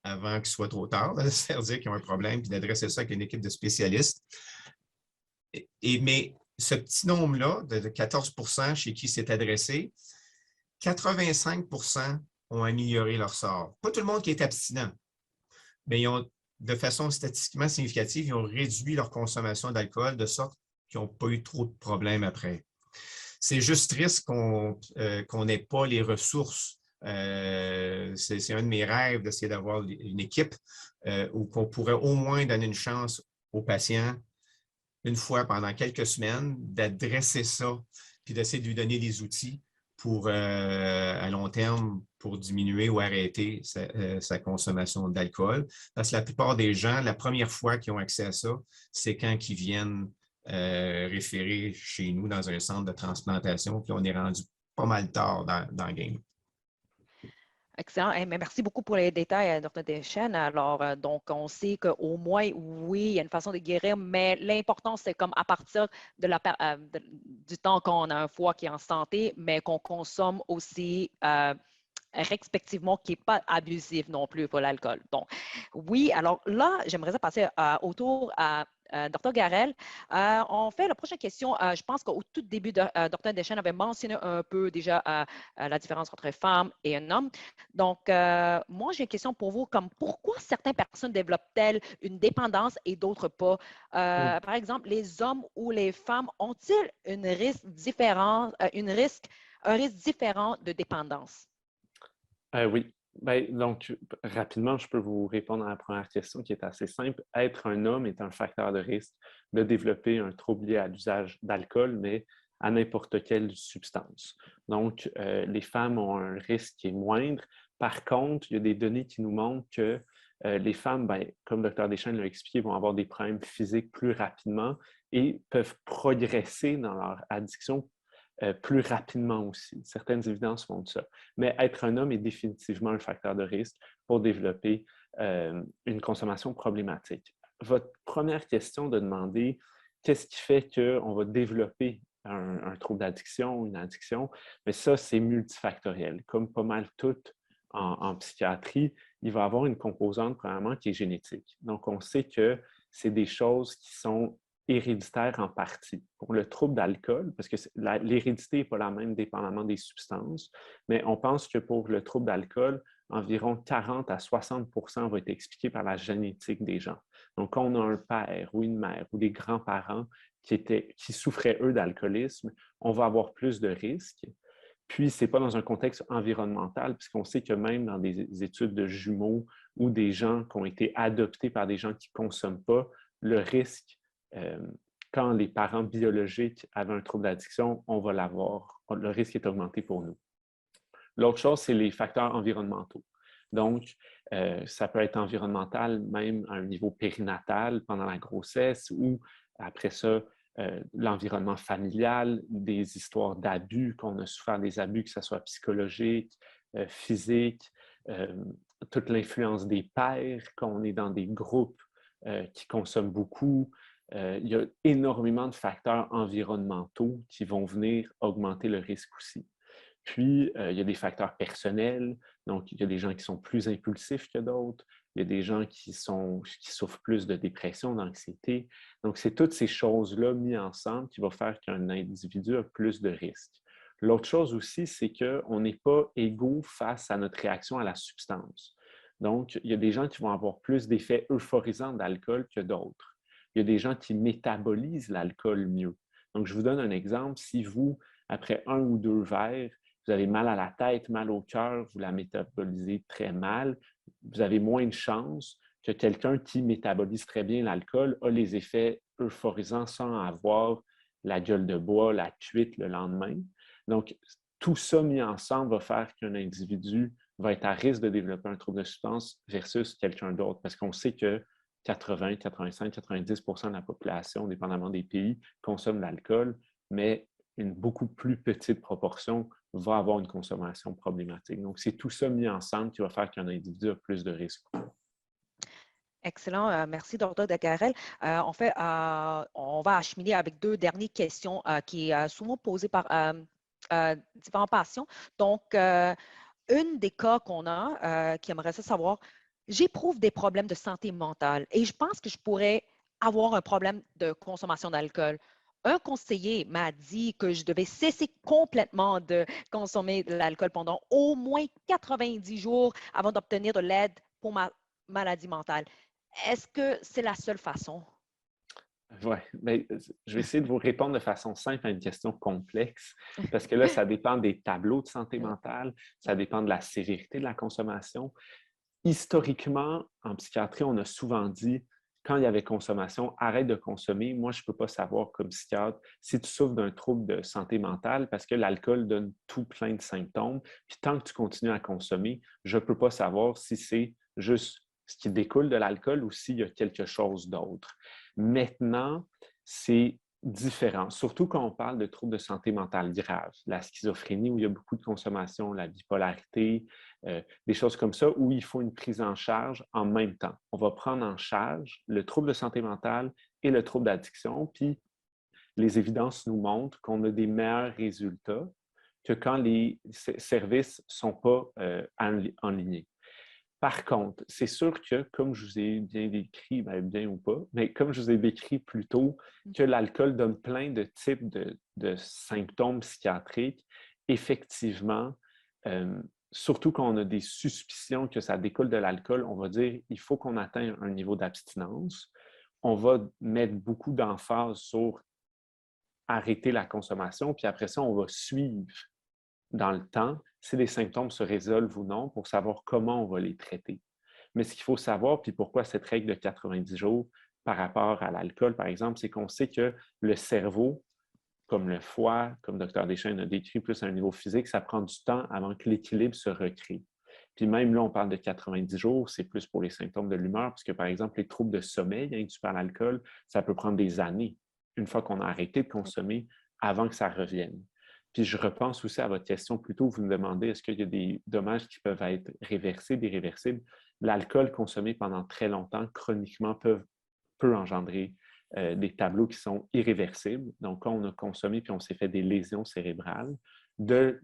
avant qu'il soit trop tard, c'est-à-dire qu'ils ont un problème, puis d'adresser ça avec une équipe de spécialistes. Mais ce petit nombre-là, de 14% chez qui c'est adressé, 85% ont amélioré leur sort. Pas tout le monde qui est abstinent, mais ils ont, de façon statistiquement significative, ils ont réduit leur consommation d'alcool de sorte qu'ils n'ont pas eu trop de problèmes après. C'est juste triste qu'on n'ait pas les ressources. C'est un de mes rêves d'essayer d'avoir une équipe où qu'on pourrait au moins donner une chance aux patients une fois pendant quelques semaines d'adresser ça puis d'essayer de lui donner des outils pour, à long terme, pour diminuer ou arrêter sa consommation d'alcool. Parce que la plupart des gens, la première fois qu'ils ont accès à ça, c'est quand ils viennent référer chez nous dans un centre de transplantation, puis on est rendu pas mal tard dans le game. Excellent. Merci beaucoup pour les détails, Dr. Deschênes. Alors, donc, on sait qu'au moins, oui, il y a une façon de guérir, mais l'important, c'est comme à partir du temps qu'on a un foie qui est en santé, mais qu'on consomme aussi respectivement, qui n'est pas abusif non plus pour l'alcool. Donc, oui, alors là, j'aimerais passer au tour à Dr. Garel. On fait la prochaine question. Je pense qu'au tout début, Dr. Deschênes avait mentionné un peu déjà la différence entre femme et un homme. Donc, moi, j'ai une question pour vous, comme pourquoi certaines personnes développent-elles une dépendance et d'autres pas? Par exemple, les hommes ou les femmes ont-ils un risque différent de dépendance? Oui. Ben, donc, rapidement, je peux vous répondre à la première question qui est assez simple. Être un homme est un facteur de risque de développer un trouble lié à l'usage d'alcool, mais à n'importe quelle substance. Donc, les femmes ont un risque qui est moindre. Par contre, il y a des données qui nous montrent que les femmes, ben, comme le Dr. Deschênes l'a expliqué, vont avoir des problèmes physiques plus rapidement et peuvent progresser dans leur addiction plus rapidement aussi. Certaines évidences montrent ça. Mais être un homme est définitivement un facteur de risque pour développer une consommation problématique. Votre première question de demander qu'est-ce qui fait qu'on va développer un trouble d'addiction, une addiction, mais ça, c'est multifactoriel. Comme pas mal tout en psychiatrie, il va y avoir une composante, premièrement, qui est génétique. Donc, on sait que c'est des choses qui sont héréditaires en partie. Pour le trouble d'alcool, parce que l'hérédité n'est pas la même dépendamment des substances, mais on pense que pour le trouble d'alcool, environ 40 à 60 va être expliqué par la génétique des gens. Donc, quand on a un père ou une mère ou des grands-parents qui souffraient, eux, d'alcoolisme, on va avoir plus de risques. Puis, ce n'est pas dans un contexte environnemental, puisqu'on sait que même dans des études de jumeaux ou des gens qui ont été adoptés par des gens qui ne consomment pas, le risque, quand les parents biologiques avaient un trouble d'addiction, on va l'avoir. Le risque est augmenté pour nous. L'autre chose, c'est les facteurs environnementaux. Donc, ça peut être environnemental même à un niveau périnatal pendant la grossesse ou après ça, l'environnement familial, des histoires d'abus, qu'on a souffert des abus, que ce soit psychologique, physique, toute l'influence des pairs, qu'on est dans des groupes qui consomment beaucoup. Il y a énormément de facteurs environnementaux qui vont venir augmenter le risque aussi. Puis, il y a des facteurs personnels, donc il y a des gens qui sont plus impulsifs que d'autres, il y a des gens qui souffrent plus de dépression, d'anxiété. Donc, c'est toutes ces choses-là mises ensemble qui vont faire qu'un individu a plus de risques. L'autre chose aussi, c'est qu'on n'est pas égaux face à notre réaction à la substance. Donc, il y a des gens qui vont avoir plus d'effets euphorisants d'alcool que d'autres. Il y a des gens qui métabolisent l'alcool mieux. Donc, je vous donne un exemple. Si vous, après 1 ou 2 verres, vous avez mal à la tête, mal au cœur, vous la métabolisez très mal, vous avez moins de chances que quelqu'un qui métabolise très bien l'alcool a les effets euphorisants sans avoir la gueule de bois, la cuite le lendemain. Donc, tout ça mis ensemble va faire qu'un individu va être à risque de développer un trouble de substance versus quelqu'un d'autre, parce qu'on sait que 80, 85, 90 de la population, dépendamment des pays, consomme de l'alcool, mais une beaucoup plus petite proportion va avoir une consommation problématique. Donc, c'est tout ça mis ensemble qui va faire qu'un individu a plus de risques. Excellent. Merci, Dr. Descarrel. En fait, on va acheminer avec 2 dernières questions qui sont souvent posées par différents patients. Donc, une des cas qu'on a qui aimerait ça savoir, j'éprouve des problèmes de santé mentale et je pense que je pourrais avoir un problème de consommation d'alcool. Un conseiller m'a dit que je devais cesser complètement de consommer de l'alcool pendant au moins 90 jours avant d'obtenir de l'aide pour ma maladie mentale. Est-ce que c'est la seule façon? Oui, mais je vais essayer de vous répondre de façon simple à une question complexe, parce que là, ça dépend des tableaux de santé mentale, ça dépend de la sévérité de la consommation. Historiquement, en psychiatrie, on a souvent dit, quand il y avait consommation, arrête de consommer. Moi, je ne peux pas savoir comme psychiatre si tu souffres d'un trouble de santé mentale parce que l'alcool donne tout plein de symptômes. Puis tant que tu continues à consommer, je ne peux pas savoir si c'est juste ce qui découle de l'alcool ou s'il y a quelque chose d'autre. Maintenant, c'est différent, surtout quand on parle de troubles de santé mentale graves, la schizophrénie où il y a beaucoup de consommation, la bipolarité, des choses comme ça où il faut une prise en charge en même temps. On va prendre en charge le trouble de santé mentale et le trouble d'addiction, puis les évidences nous montrent qu'on a des meilleurs résultats que quand les services ne sont pas en ligne. Par contre, c'est sûr que, comme je vous ai bien décrit, bien ou pas, mais comme je vous ai décrit plus tôt, que l'alcool donne plein de types de symptômes psychiatriques, effectivement, surtout quand on a des suspicions que ça découle de l'alcool, on va dire il faut qu'on atteigne un niveau d'abstinence. On va mettre beaucoup d'emphase sur arrêter la consommation, puis après ça, on va suivre dans le temps si les symptômes se résolvent ou non pour savoir comment on va les traiter. Mais ce qu'il faut savoir, puis pourquoi cette règle de 90 jours par rapport à l'alcool, par exemple, c'est qu'on sait que le cerveau, comme le foie, comme Dr. Deschênes a décrit plus à un niveau physique, ça prend du temps avant que l'équilibre se recrée. Puis même là, on parle de 90 jours, c'est plus pour les symptômes de l'humeur, parce que par exemple, les troubles de sommeil induits par l'alcool, ça peut prendre des années, une fois qu'on a arrêté de consommer, avant que ça revienne. Puis je repense aussi à votre question plus tôt, vous me demandez est-ce qu'il y a des dommages qui peuvent être réversibles, irréversibles. L'alcool consommé pendant très longtemps, chroniquement, peut engendrer des tableaux qui sont irréversibles. Donc, quand on a consommé puis on s'est fait des lésions cérébrales, de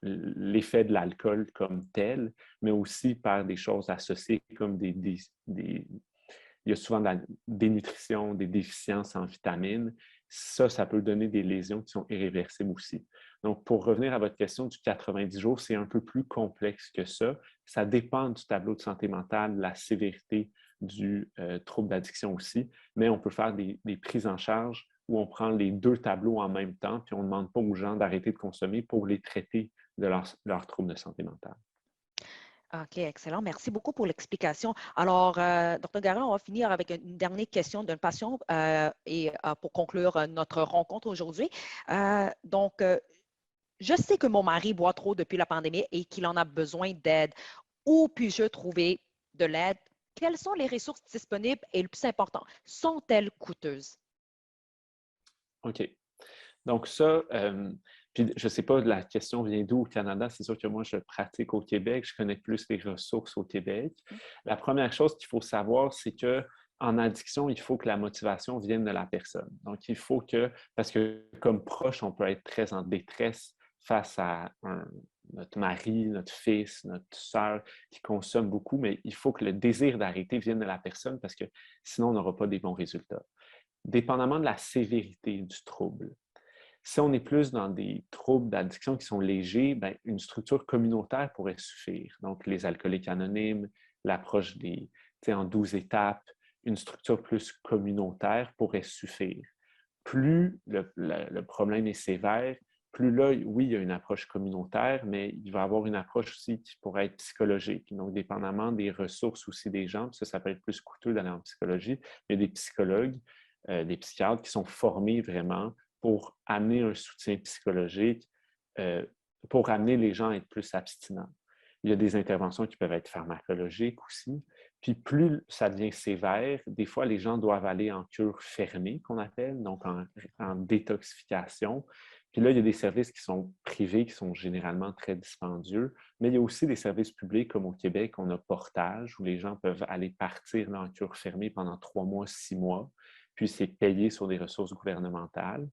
l'effet de l'alcool comme tel, mais aussi par des choses associées comme il y a souvent de la dénutrition, des déficiences en vitamines. Ça peut donner des lésions qui sont irréversibles aussi. Donc, pour revenir à votre question du 90 jours, c'est un peu plus complexe que ça. Ça dépend du tableau de santé mentale, de la sévérité du trouble d'addiction aussi, mais on peut faire des prises en charge où on prend les deux tableaux en même temps, puis on ne demande pas aux gens d'arrêter de consommer pour les traiter de leur trouble de santé mentale. OK, excellent. Merci beaucoup pour l'explication. Alors, Dr. Garel, on va finir avec une dernière question d'un patient pour conclure notre rencontre aujourd'hui. Je sais que mon mari boit trop depuis la pandémie et qu'il en a besoin d'aide. Où puis-je trouver de l'aide? Quelles sont les ressources disponibles et le plus important, sont-elles coûteuses? OK. Donc ça, puis je ne sais pas, la question vient d'où au Canada. C'est sûr que moi, je pratique au Québec. Je connais plus les ressources au Québec. La première chose qu'il faut savoir, c'est qu'en addiction, il faut que la motivation vienne de la personne. Donc, il faut que, parce que comme proche, on peut être très en détresse face à notre mari, notre fils, notre sœur qui consomme beaucoup, mais il faut que le désir d'arrêter vienne de la personne parce que sinon, on n'aura pas des bons résultats. Dépendamment de la sévérité du trouble, si on est plus dans des troubles d'addiction qui sont légers, bien, une structure communautaire pourrait suffire. Donc, les alcooliques anonymes, l'approche en 12 étapes, une structure plus communautaire pourrait suffire. Plus le problème est sévère, plus là, oui, il y a une approche communautaire, mais il va y avoir une approche aussi qui pourrait être psychologique. Donc, dépendamment des ressources aussi des gens, ça peut être plus coûteux d'aller en psychologie, il y a des psychologues, des psychiatres qui sont formés vraiment pour amener un soutien psychologique, pour amener les gens à être plus abstinents. Il y a des interventions qui peuvent être pharmacologiques aussi. Puis plus ça devient sévère, des fois, les gens doivent aller en cure fermée, qu'on appelle, donc en détoxification. Puis là, il y a des services qui sont privés, qui sont généralement très dispendieux, mais il y a aussi des services publics, comme au Québec, on a Portage, où les gens peuvent aller partir là, en cure fermée pendant 3 mois, 6 mois, puis c'est payé sur des ressources gouvernementales.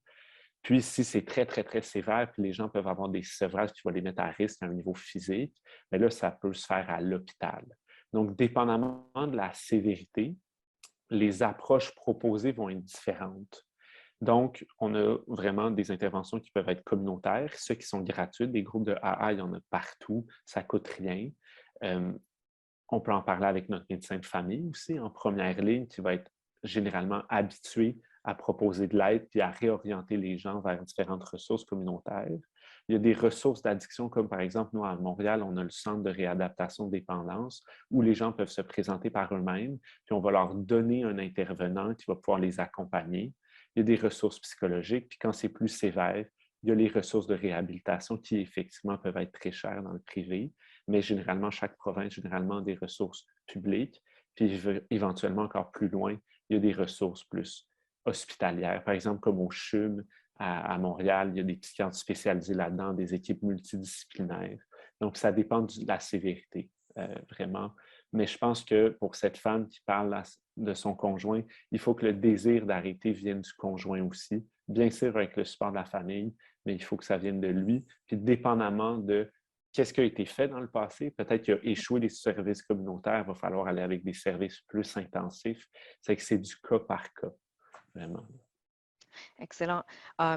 Puis, si c'est très, très, très sévère, puis les gens peuvent avoir des sevrages qui vont les mettre à risque à un niveau physique, bien là, ça peut se faire à l'hôpital. Donc, dépendamment de la sévérité, les approches proposées vont être différentes. Donc, on a vraiment des interventions qui peuvent être communautaires, ceux qui sont gratuites, des groupes de AA, il y en a partout, ça ne coûte rien. On peut en parler avec notre médecin de famille aussi, en première ligne, qui va être généralement habitué à proposer de l'aide puis à réorienter les gens vers différentes ressources communautaires. Il y a des ressources d'addiction, comme par exemple, nous, à Montréal, on a le centre de réadaptation de dépendance où les gens peuvent se présenter par eux-mêmes, puis on va leur donner un intervenant qui va pouvoir les accompagner. Il y a des ressources psychologiques, puis quand c'est plus sévère, il y a les ressources de réhabilitation qui, effectivement, peuvent être très chères dans le privé, mais généralement, chaque province, généralement, des ressources publiques, puis éventuellement, encore plus loin, il y a des ressources plus hospitalières. Par exemple, comme au CHUM à Montréal, il y a des psychiatres spécialisés là-dedans, des équipes multidisciplinaires. Donc, ça dépend de la sévérité, vraiment. Mais je pense que pour cette femme qui parle de son conjoint, il faut que le désir d'arrêter vienne du conjoint aussi. Bien sûr, avec le support de la famille, mais il faut que ça vienne de lui. Puis, dépendamment de qu'est-ce qui a été fait dans le passé, peut-être qu'il a échoué les services communautaires, il va falloir aller avec des services plus intensifs. C'est que c'est du cas par cas. Vraiment. Excellent.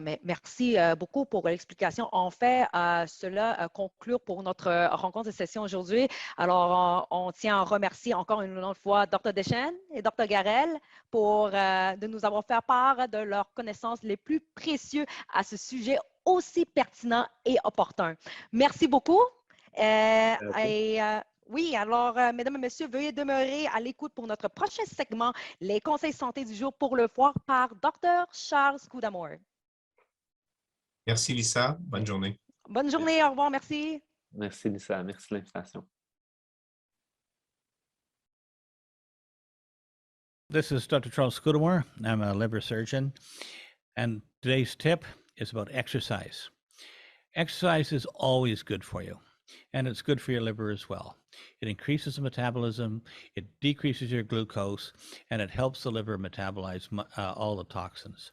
Mais merci beaucoup pour l'explication. On fait cela conclure pour notre rencontre de session aujourd'hui. Alors, on tient à remercier encore une autre fois Dr. Deschênes et Dr. Garel de nous avoir fait part de leurs connaissances les plus précieuses à ce sujet aussi pertinent et opportun. Merci beaucoup. Oui, alors, mesdames et messieurs, veuillez demeurer à l'écoute pour notre prochain segment, les conseils santé du jour pour le foie par Dr. Charles Coudamour. Merci, Lisa. Bonne journée. Bonne journée, au revoir, merci. Merci, Lisa. Merci de l'invitation. This is Dr. Charles Scudamore. I'm a liver surgeon, and today's tip is about exercise. Exercise is always good for you, and it's good for your liver as well. It increases the metabolism, it decreases your glucose, and it helps the liver metabolize all the toxins.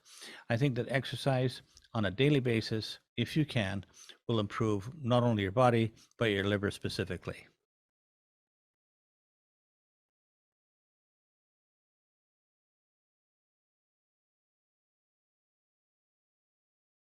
I think that exercise on a daily basis, if you can, will improve not only your body, but your liver specifically.